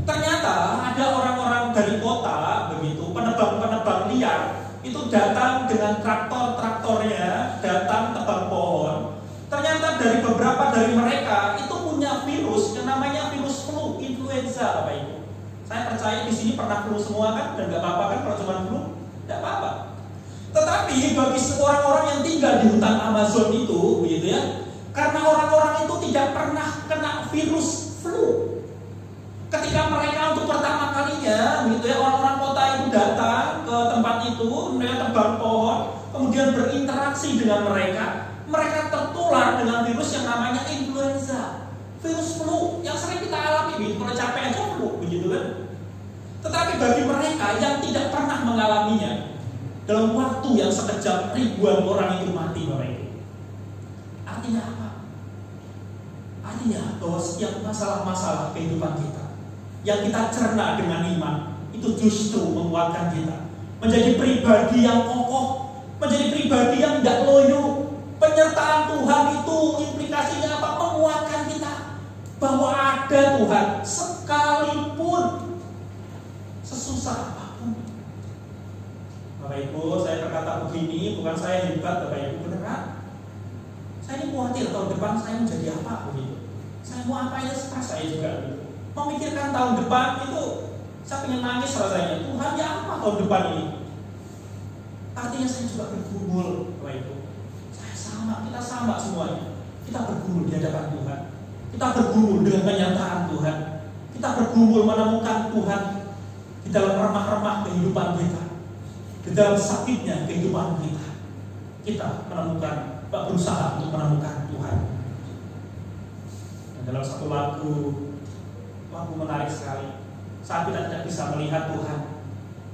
ternyata ada orang-orang dari kota, begitu, penebang-penebang liar itu datang dengan traktornya, datang tebang pohon. Ternyata dari beberapa dari mereka itu punya virus yang namanya virus flu, influenza, Bapak Ibu. Saya percaya di sini pernah flu semua kan, dan nggak apa-apa kan kalau cuma flu, nggak apa-apa. Tetapi bagi orang-orang yang tinggal di hutan Amazon itu, begitu ya, karena orang-orang itu tidak pernah kena virus flu. Ketika mereka untuk pertama kalinya, begitu ya, orang-orang kota itu datang ke tempat itu, mereka tebang pohon, kemudian berinteraksi dengan mereka tertular dengan virus yang namanya influenza, virus flu yang sering kita alami, begitu. Kalau capek aja flu, begitu kan. Tetapi bagi mereka yang tidak pernah mengalaminya, dalam waktu yang sekejap ribuan orang itu mati, Bapak Ibu. Artinya apa? Artinya bahwa setiap masalah-masalah kehidupan kita yang kita cerna dengan iman itu justru menguatkan kita menjadi pribadi yang kokoh, menjadi pribadi yang tidak loyo. Penyertaan Tuhan itu implikasinya apa? Menguatkan kita bahwa ada Tuhan sekalipun sesusah apapun. Bapak Ibu, saya berkata begini, bukan saya hebat, Bapak Ibu, beneran. Saya ini khawatir tahun depan saya menjadi apa, begitu. Saya mau apa ya, stres saya juga, begitu. Memikirkan tahun depan itu, saya pengen nangis rasanya. Tuhan ya apa tahun depan ini? Artinya saya juga bergumul, Bapak Ibu. Kita sama semuanya. Kita bergumul di hadapan Tuhan. Kita bergumul dengan kenyataan Tuhan. Kita bergumul menemukan Tuhan di dalam remah-remah kehidupan kita, di dalam sakitnya kehidupan kita. Kita berusaha untuk menemukan Tuhan. Dan dalam satu lagu menarik sekali. Saat kita tidak bisa melihat Tuhan,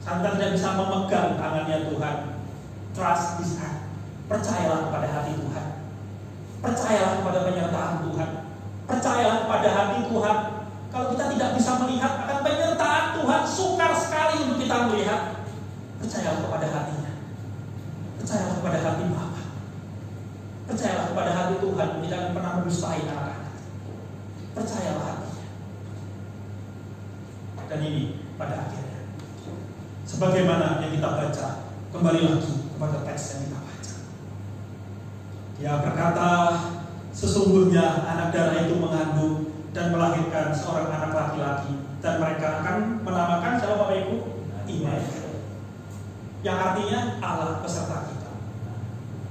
saat kita tidak bisa memegang tangannya Tuhan, trust His hand. Percayalah kepada hati Tuhan. Percayalah kepada penyertaan Tuhan. Percayalah kepada hati Tuhan. Kalau kita tidak bisa melihat akan penyertaan Tuhan, sukar sekali untuk kita melihat. Percayalah kepada hatinya. Percayalah kepada hati Bapa. Percayalah kepada hati Tuhan, tidak akan pernah mendustai anak-anak. Percayalah hatinya. Dan ini pada akhirnya, sebagaimana yang kita baca, kembali lagi kepada teks yang kita baca. Dia berkata, sesungguhnya anak darah itu mengandung dan melahirkan seorang anak laki-laki, dan mereka akan menamakan siapa Bapak Ibu? Immanuel. Yang artinya Allah beserta kita.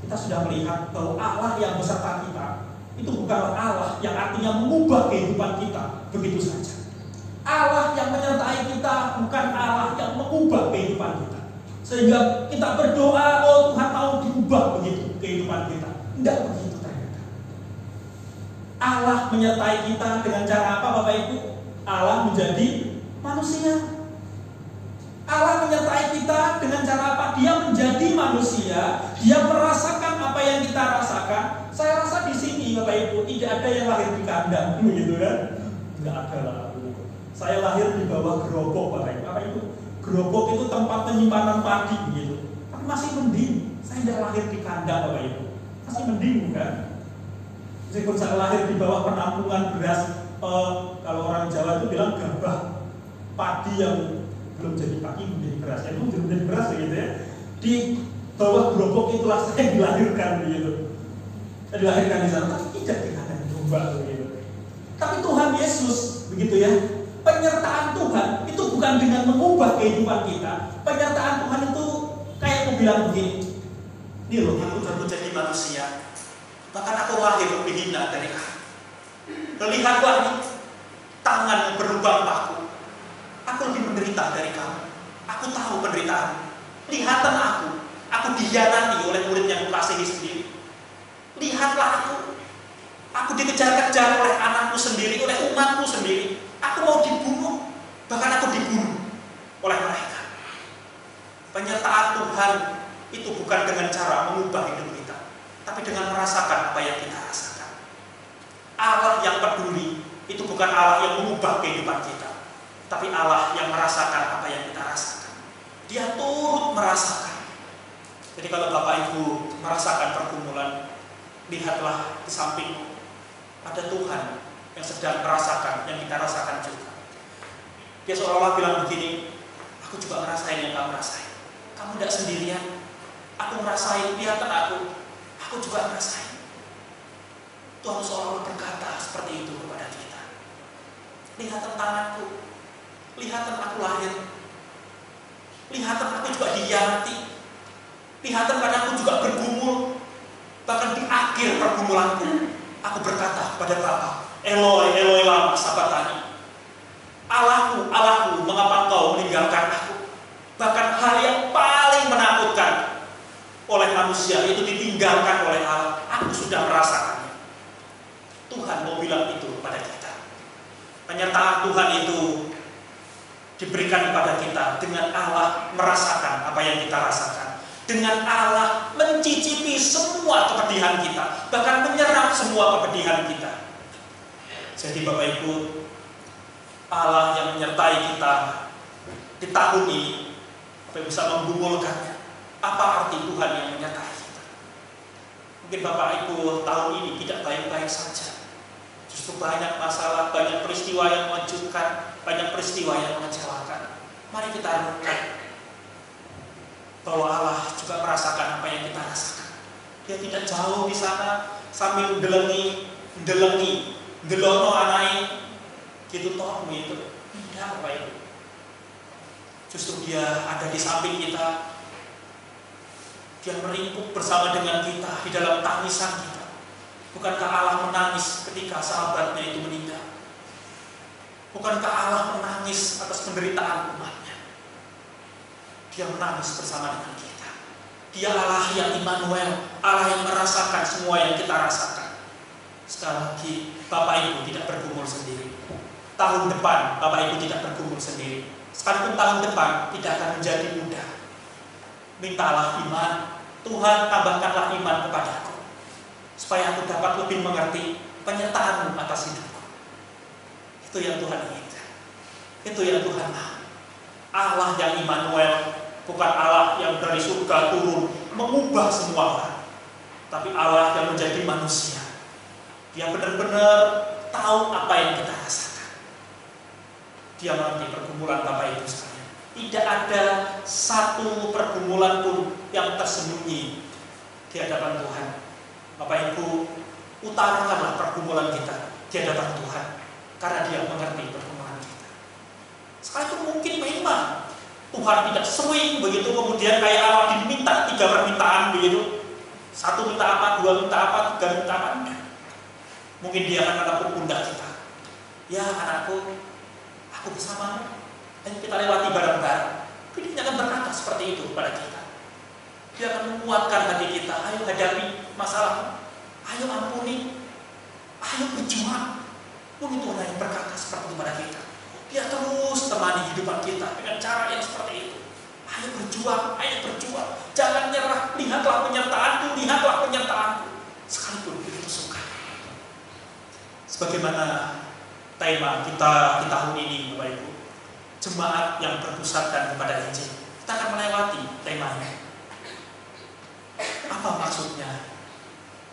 Kita sudah melihat bahwa Allah yang beserta kita itu bukanlah Allah yang artinya mengubah kehidupan kita begitu saja. Allah yang menyertai kita bukan Allah yang mengubah kehidupan kita. Sehingga kita berdoa, oh Tuhan mau diubah begitu kehidupan kita. Tidak begitu ternyata. Allah menyertai kita dengan cara apa Bapak Ibu? Allah menjadi manusia. Allah menyertai kita dengan cara apa? Dia menjadi manusia. Dia merasakan apa yang kita rasakan. Saya rasa di sini Bapak Ibu tidak ada yang lahir di kandang, begitu kan? Tidak ada lah. Saya lahir di bawah gerobak Bapak Ibu. Bapak Ibu, gerobak itu tempat penyimpanan padi begitu. Tapi masih mending. Saya tidak lahir di kandang Bapak Ibu. Masih mending bukan? Meskipun saya lahir di bawah penampungan beras, kalau orang Jawa itu bilang gabah, padi yang belum jadi padi menjadi beras, itu belum jadi beras begitu ya. Di bawah gerobak itulah saya dilahirkan begitu. Saya dilahirkan di sana, tapi tidak di kandang domba begitu. Tapi Tuhan Yesus begitu ya. Penyertaan Tuhan itu bukan dengan mengubah kehidupan kita. Penyertaan Tuhan itu kayak aku bilang begini, ini loh, aku baru jadi manusia, bahkan aku lahir lebih hina dari kamu. Lihatlah nih, tangan berlubang paku. Aku lebih menderita dari kamu. Aku tahu penderitaan. Lihatan aku dihianati oleh murid yang kukasihi sendiri. Lihatlah aku dikejar-kejar oleh anakku sendiri, oleh umatku sendiri. Aku mau dibunuh, bahkan aku dibunuh oleh mereka. Penyertaan Tuhan itu bukan dengan cara mengubah hidup kita, tapi dengan merasakan apa yang kita rasakan. Allah yang peduli itu bukan Allah yang mengubah kehidupan kita, tapi Allah yang merasakan apa yang kita rasakan. Dia turut merasakan. Jadi kalau Bapak Ibu merasakan pergumulan, lihatlah di sampingmu ada Tuhan yang sedang merasakan yang kita rasakan juga. Dia seolah-olah bilang begini, aku juga ngerasain yang kamu rasain. Kamu tidak sendirian. Aku ngerasain, lihatan aku juga ngerasain. Tuhan seolah-olah berkata seperti itu kepada kita. Lihatan tanganku, lihatan aku lahir, lihatan aku juga dihianati, lihatan padaku juga bergumul. Bahkan di akhir pergumulanku, aku berkata kepada Bapa, Eloi, Eloi lama sabachthani. Allahku, Allahku, mengapa engkau meninggalkan aku? Bahkan hal yang paling menakutkan oleh manusia itu ditinggalkan oleh Allah. Aku sudah merasakannya. Tuhan mau bilang itu kepada kita. Penyertaan Tuhan itu diberikan kepada kita dengan Allah merasakan apa yang kita rasakan. Dengan Allah mencicipi semua kepedihan kita, bahkan menyerap semua kepedihan kita. Jadi Bapak Ibu, Allah yang menyertai kita di tahun ini, apa yang bisa menggumulkannya? Apa arti Tuhan yang menyertai kita? Mungkin Bapak Ibu tahun ini tidak baik-baik saja. Justru banyak masalah, banyak peristiwa yang mengejutkan, banyak peristiwa yang mengecewakan. Mari kita renungkan bahwa Allah juga merasakan apa yang kita rasakan. Dia tidak jauh di sana sambil mendelengi, delono anai, gitu toh itu. Tidak, Bapak Ibu. Justru Dia ada di samping kita. Dia meringkuk bersama dengan kita di dalam tangisan kita. Bukankah Allah menangis ketika sahabatnya itu meninggal? Bukankah Allah menangis atas penderitaan umatnya? Dia menangis bersama dengan kita. Dia Allah yang Immanuel, Allah yang merasakan semua yang kita rasakan. Sekali lagi, Bapak Ibu tidak bergumul sendiri. Tahun depan, Bapak Ibu tidak bergumul sendiri. Sekalipun tahun depan tidak akan menjadi mudah. Mintalah iman, Tuhan tambahkanlah iman kepadaku, supaya aku dapat lebih mengerti penyertaan-Mu atas hidupku. Itu yang Tuhan inginkan. Itu yang Tuhan mau. Allah yang Immanuel, bukan Allah yang dari surga turun mengubah semua orang, tapi Allah yang menjadi manusia. Dia benar-benar tahu apa yang kita rasakan. Dia mengerti pergumulan Bapak Ibu sekalian. Tidak ada satu pergumulan pun yang tersembunyi di hadapan Tuhan. Bapak Ibu, utarakanlah pergumulan kita di hadapan Tuhan, karena Dia mengerti pergumulan kita. Sekalipun mungkin memang Tuhan tidak sering begitu, kemudian kayak Allah diminta 3 permintaan begitu. 1 minta apa, 2 minta apa, 3 minta apa, enggak. Mungkin Dia akan menepuk pundak kita. Ya anakku, aku bersamamu, dan kita lewati bareng-bareng. Dia akan berkata seperti itu kepada kita. Dia akan menguatkan hati kita. Ayo hadapi masalahmu, ayo ampuni, ayo berjuang. Mungkin Tuhan yang berkata seperti itu kepada kita. Dia terus temani kehidupan kita dengan cara yang seperti itu. Ayo berjuang, ayo berjuang. Jangan nyerah. Lihatlah penyertaanku, lihatlah penyertaanku. Sekalipun begitu suka. Sebagaimana tema kita di tahun ini, Bapak Ibu, jemaat yang berpusatkan kepada Injil. Kita akan melewati temanya. Apa maksudnya?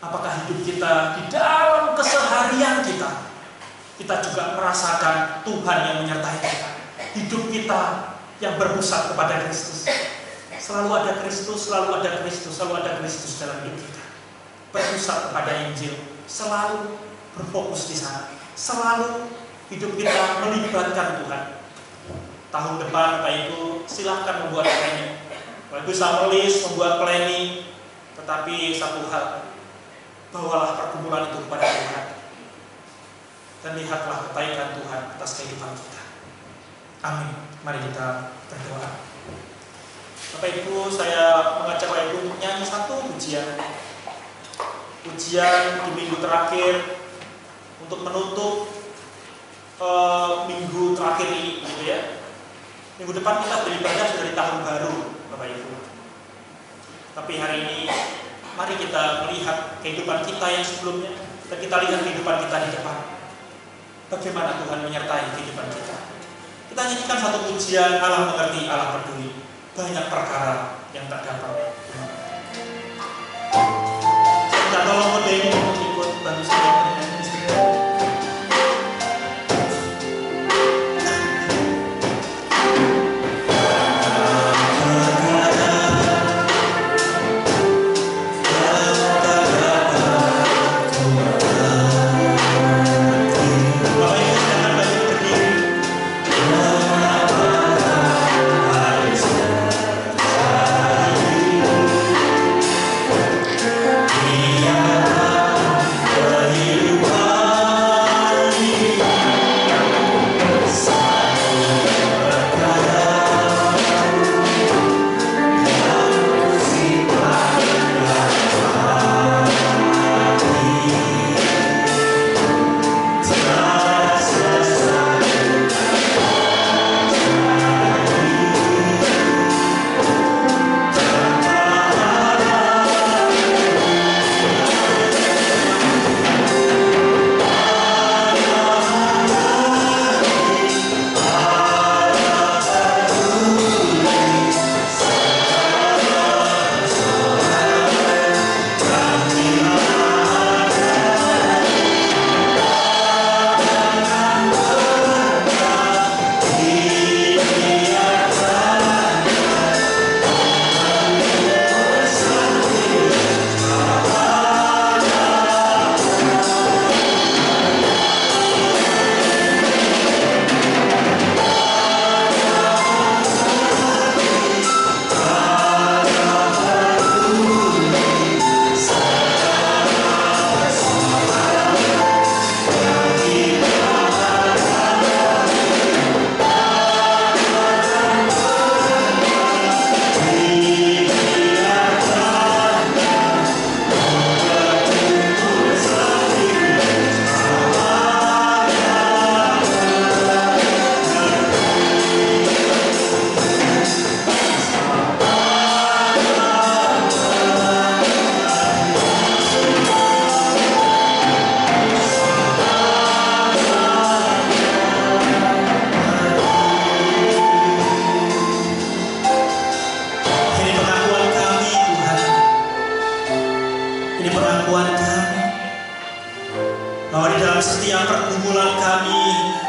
Apakah hidup kita di dalam keseharian kita juga merasakan Tuhan yang menyertai kita? Hidup kita yang berpusat kepada Kristus. Selalu ada Kristus, selalu ada Kristus, selalu ada Kristus dalam hidup kita. Berpusat kepada Injil, selalu berfokus di sana. Selalu hidup kita melibatkan Tuhan. Tahun depan, Bapak Ibu, silahkan membuat planning. Bapak Ibu bisa menulis, membuat planning. Tetapi satu hal, bawalah pergumulan itu kepada Tuhan. Dan lihatlah kebaikan Tuhan atas kehidupan kita. Amin. Mari kita berdoa. Bapak Ibu, saya mengajak Bapak Ibu untuk nyanyi satu pujian. Pujian di minggu terakhir untuk menutup minggu terakhir ini, gitu ya. Minggu depan kita beribadah sudah di tahun baru, Bapak Ibu. Tapi hari ini, mari kita melihat kehidupan kita yang sebelumnya, dan kita lihat kehidupan kita di depan. Bagaimana Tuhan menyertai kehidupan kita. Kita nyanyikan satu pujian, Allah mengerti, Allah peduli. Banyak perkara yang tak dapat. Saya tolong Bapak Ibu untuk ikut bantu saya menyanyi sedikit.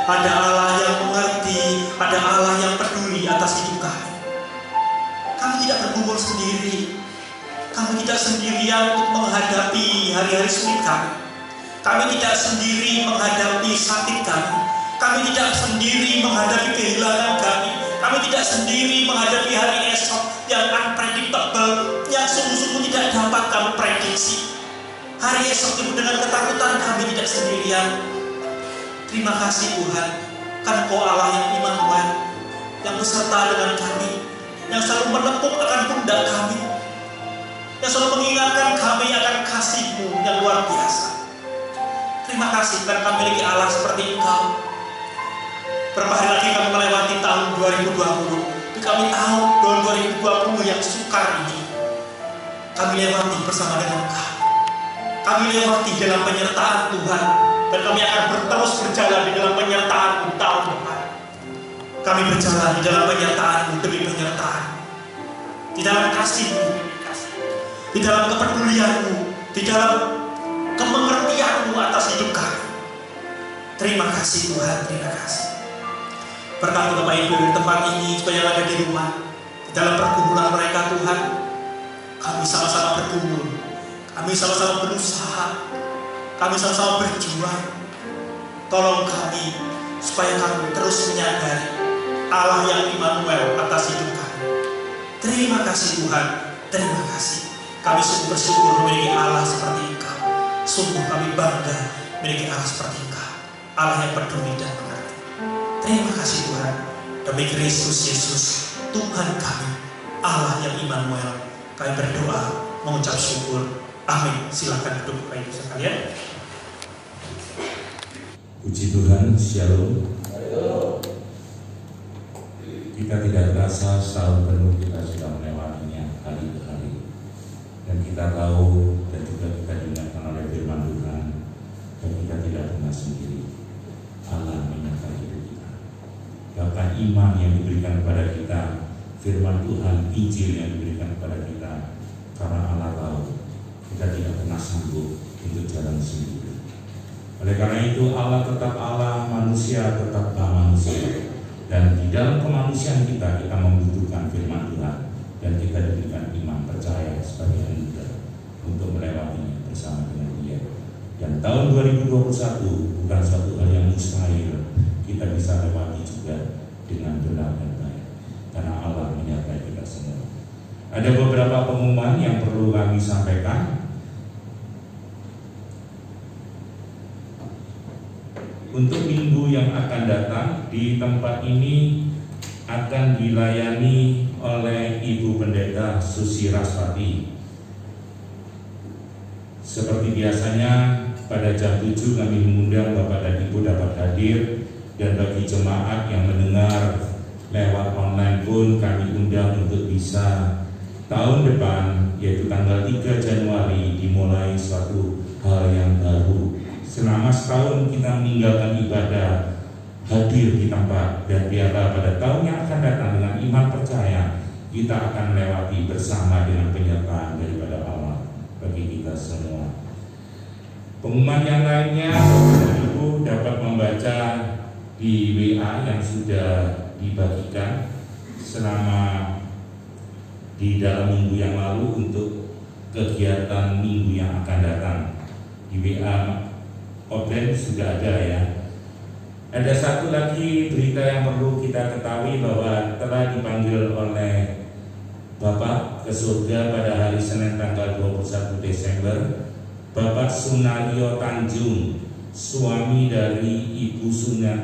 Ada Allah yang mengerti, ada Allah yang peduli atas hidup kami. Kami tidak bergumul sendiri. Kami tidak sendirian untuk menghadapi hari-hari sulit kami. Kami tidak sendiri menghadapi sakit kami. Kami tidak sendiri menghadapi kehilangan kami. Kami tidak sendiri menghadapi hari esok yang unpredictable, yang sungguh-sungguh tidak dapat kami prediksi. Hari esok itu dengan ketakutan kami tidak sendirian. Terima kasih Tuhan, karena Kau Allah yang Immanuel, yang beserta dengan kami, yang selalu menepuk akan pundak kami, yang selalu mengingatkan kami akan kasih-Mu yang luar biasa. Terima kasih karena kami memiliki Allah seperti Engkau. Berapa hari lagi kami melewati tahun 2020, tapi kami tahu tahun 2020 yang sukar ini kami lewati bersama dengan Engkau. Kami lewati dalam penyertaan Tuhan, dan kami akan terus berjalan di dalam penyertaan-Mu tahun depan. Kami berjalan di dalam penyertaan-Mu demi penyertaan, di dalam kasih-Mu, di dalam kepedulian-Mu, di dalam kemengertian-Mu atas hidup kami. Terima kasih Tuhan, terima kasih. Berkati Bapak Ibu di tempat ini, supaya yang ada di rumah, di dalam pergumulan mereka Tuhan, kami sama-sama bergumul, kami sama-sama berusaha, kami sama-sama berjuang. Tolong kami supaya kami terus menyadari Allah yang Immanuel atas hidup kami. Terima kasih Tuhan, terima kasih. Kami sungguh bersyukur memiliki Allah seperti Engkau. Sungguh kami bangga memiliki Allah seperti Engkau, Allah yang peduli dan mengerti. Terima kasih Tuhan, demi Kristus Yesus Tuhan kami, Allah yang Immanuel, kami berdoa mengucap syukur. Amin. Silakan duduk Bapak Ibu sekalian. Puji Tuhan, Shalom. Kita tidak terasa setahun penuh kita sudah melewatinya hari ke hari, dan kita tahu dan juga kita diingatkan oleh firman Tuhan, dan kita tidak pernah sendiri. Allah menyertai hidup kita. Bahkan iman yang diberikan kepada kita, firman Tuhan, Injil yang diberikan kepada kita, karena Allah tahu kita tidak pernah sanggup untuk jalan sendiri. Oleh karena itu Allah tetap Allah, manusia tetap manusia. Dan di dalam kemanusiaan kita membutuhkan firman Tuhan, dan kita diberikan iman percaya sebagai anugerah untuk melewatinya bersama dengan Dia. Dan tahun 2021 bukan suatu hal yang mustahil, kita bisa lewati juga dengan benar dan baik, karena Allah menyertai kita semua. Ada beberapa pengumuman yang perlu kami sampaikan. Untuk minggu yang akan datang, di tempat ini akan dilayani oleh Ibu Pendeta Susi Raspati. Seperti biasanya, pada jam 7 kami mengundang Bapak dan Ibu dapat hadir, dan bagi jemaat yang mendengar lewat online pun kami undang untuk bisa tahun depan, yaitu tanggal 3 Januari, dimulai suatu hal yang baru. Selama setahun kita meninggalkan ibadah, hadir di tempat, dan biarlah pada tahun yang akan datang dengan iman percaya kita akan melewati bersama dengan penyertaan daripada Allah bagi kita semua. Pengumuman yang lainnya, Ibu dapat membaca di WA yang sudah dibagikan selama di dalam minggu yang lalu untuk kegiatan minggu yang akan datang. Di WA Online sudah ada ya. Ada satu lagi berita yang perlu kita ketahui, bahwa telah dipanggil oleh Bapak ke surga pada hari Senin tanggal 21 Desember Bapak Sunario Tanjung, suami dari Ibu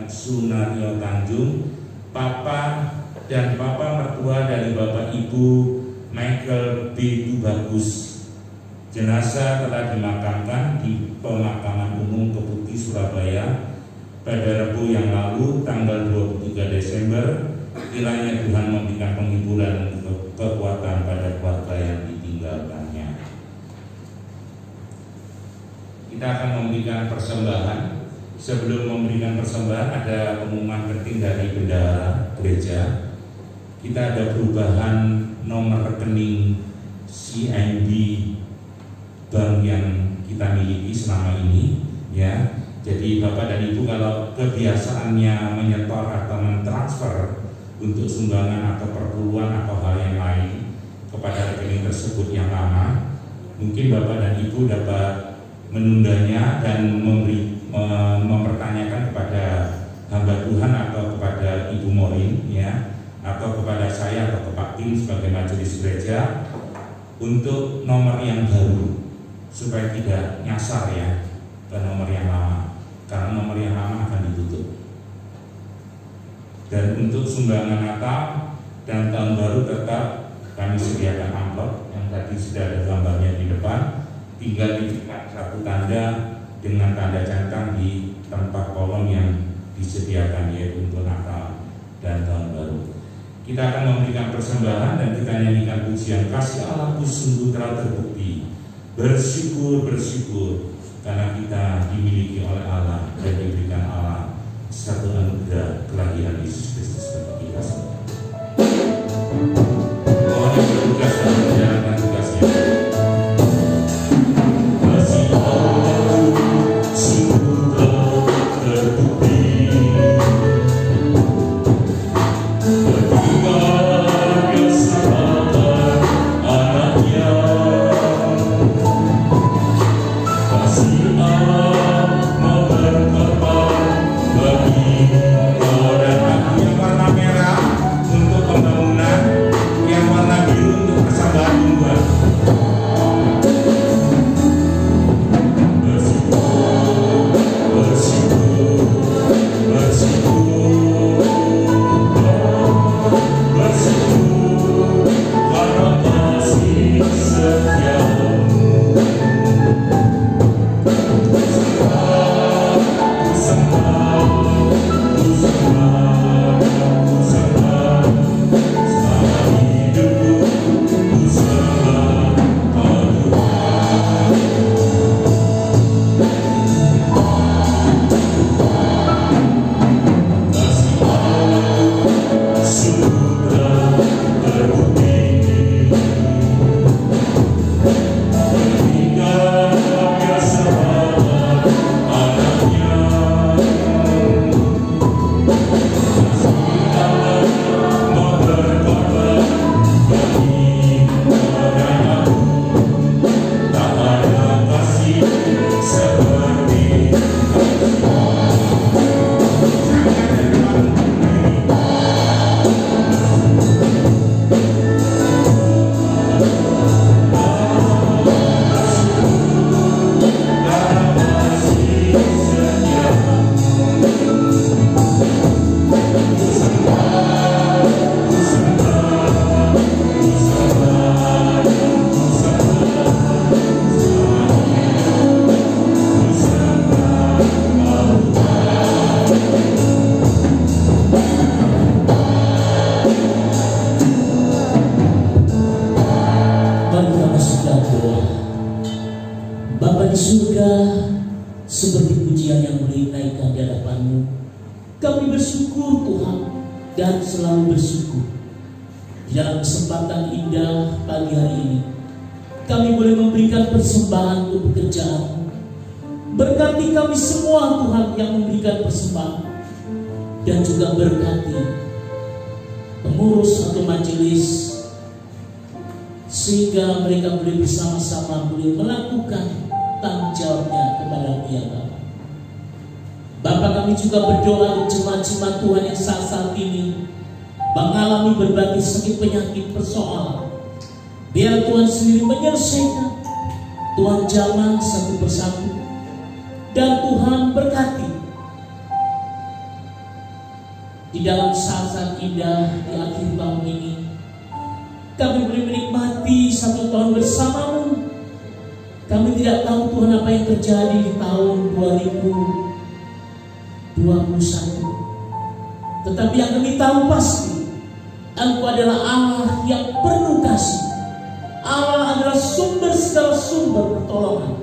Sunario Tanjung, Papa dan Papa mertua dari Bapak Ibu Michael B. Bagus. Jenazah telah dimakamkan di Pemakaman Umum Keputih, Surabaya pada Rabu yang lalu tanggal 23 Desember. Kiranya Tuhan memberikan penghiburan dan kekuatan pada keluarga yang ditinggalkannya. Kita akan memberikan persembahan. Sebelum memberikan persembahan, ada pengumuman penting dari bendahara gereja. Kita ada perubahan nomor rekening CIMB bank yang kita miliki selama ini, ya. Jadi Bapak dan Ibu kalau kebiasaannya menyetor atau mentransfer untuk sumbangan atau perpuluhan atau hal yang lain kepada rekening tersebut yang lama, Mungkin Bapak dan Ibu dapat menundanya dan mempertanyakan kepada hamba Tuhan atau kepada Ibu Morin, ya, atau kepada saya atau ke Pak Tim sebagai majelis gereja untuk nomor yang baru supaya tidak nyasar ya ke nomor yang lama, karena nomor yang lama akan ditutup. Dan untuk sumbangan Natal dan tahun baru tetap kami sediakan amplop yang tadi sudah ada gambarnya di depan, tinggal diberikan satu tanda dengan tanda centang di tempat kolom yang disediakan, yaitu untuk Natal dan tahun baru. Kita akan memberikan persembahan dan kita nyanyikan pujian kasih Allahku sungguh telah terbukti. Bersyukur, bersyukur karena kita dimiliki oleh Allah dan diberikan Allah satu anugerah kelahiran Yesus Kristus bagi kita semua. Mohon yang bertugas dan menjalankan tugasnya. Kasih Allahku sungguh telah terbukti. Persembahan untuk pekerjaan. Berkati kami semua Tuhan yang memberikan persembahan, dan juga berkati pengurus atau majelis sehingga mereka boleh bersama-sama boleh melakukan tanggung jawabnya kepada Dia Bapa. Bapa, kami juga berdoa untuk jemaat-jemaat Tuhan yang saat ini mengalami berbagai sakit penyakit persoalan. Biar Tuhan sendiri menyelesaikan, Tuhan jamah satu persatu, dan Tuhan berkati di dalam saat-saat indah di akhir tahun ini. Kami boleh menikmati satu tahun bersamamu. Kami tidak tahu Tuhan apa yang terjadi di tahun 2021, tetapi yang kami tahu pasti Engkau adalah Allah yang penuh kasih. Allah adalah sumber segala sumber pertolongan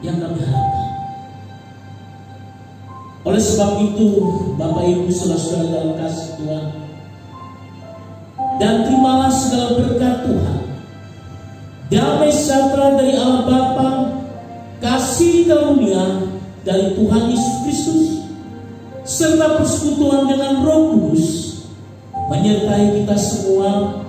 yang kami harapkan. Oleh sebab itu, Bapak Ibu saudara-saudara dalam kasih Tuhan, dan terimalah segala berkat Tuhan, damai sejahtera dari Allah Bapa, kasih karunia dari Tuhan Yesus Kristus, serta persekutuan dengan Roh Kudus menyertai kita semua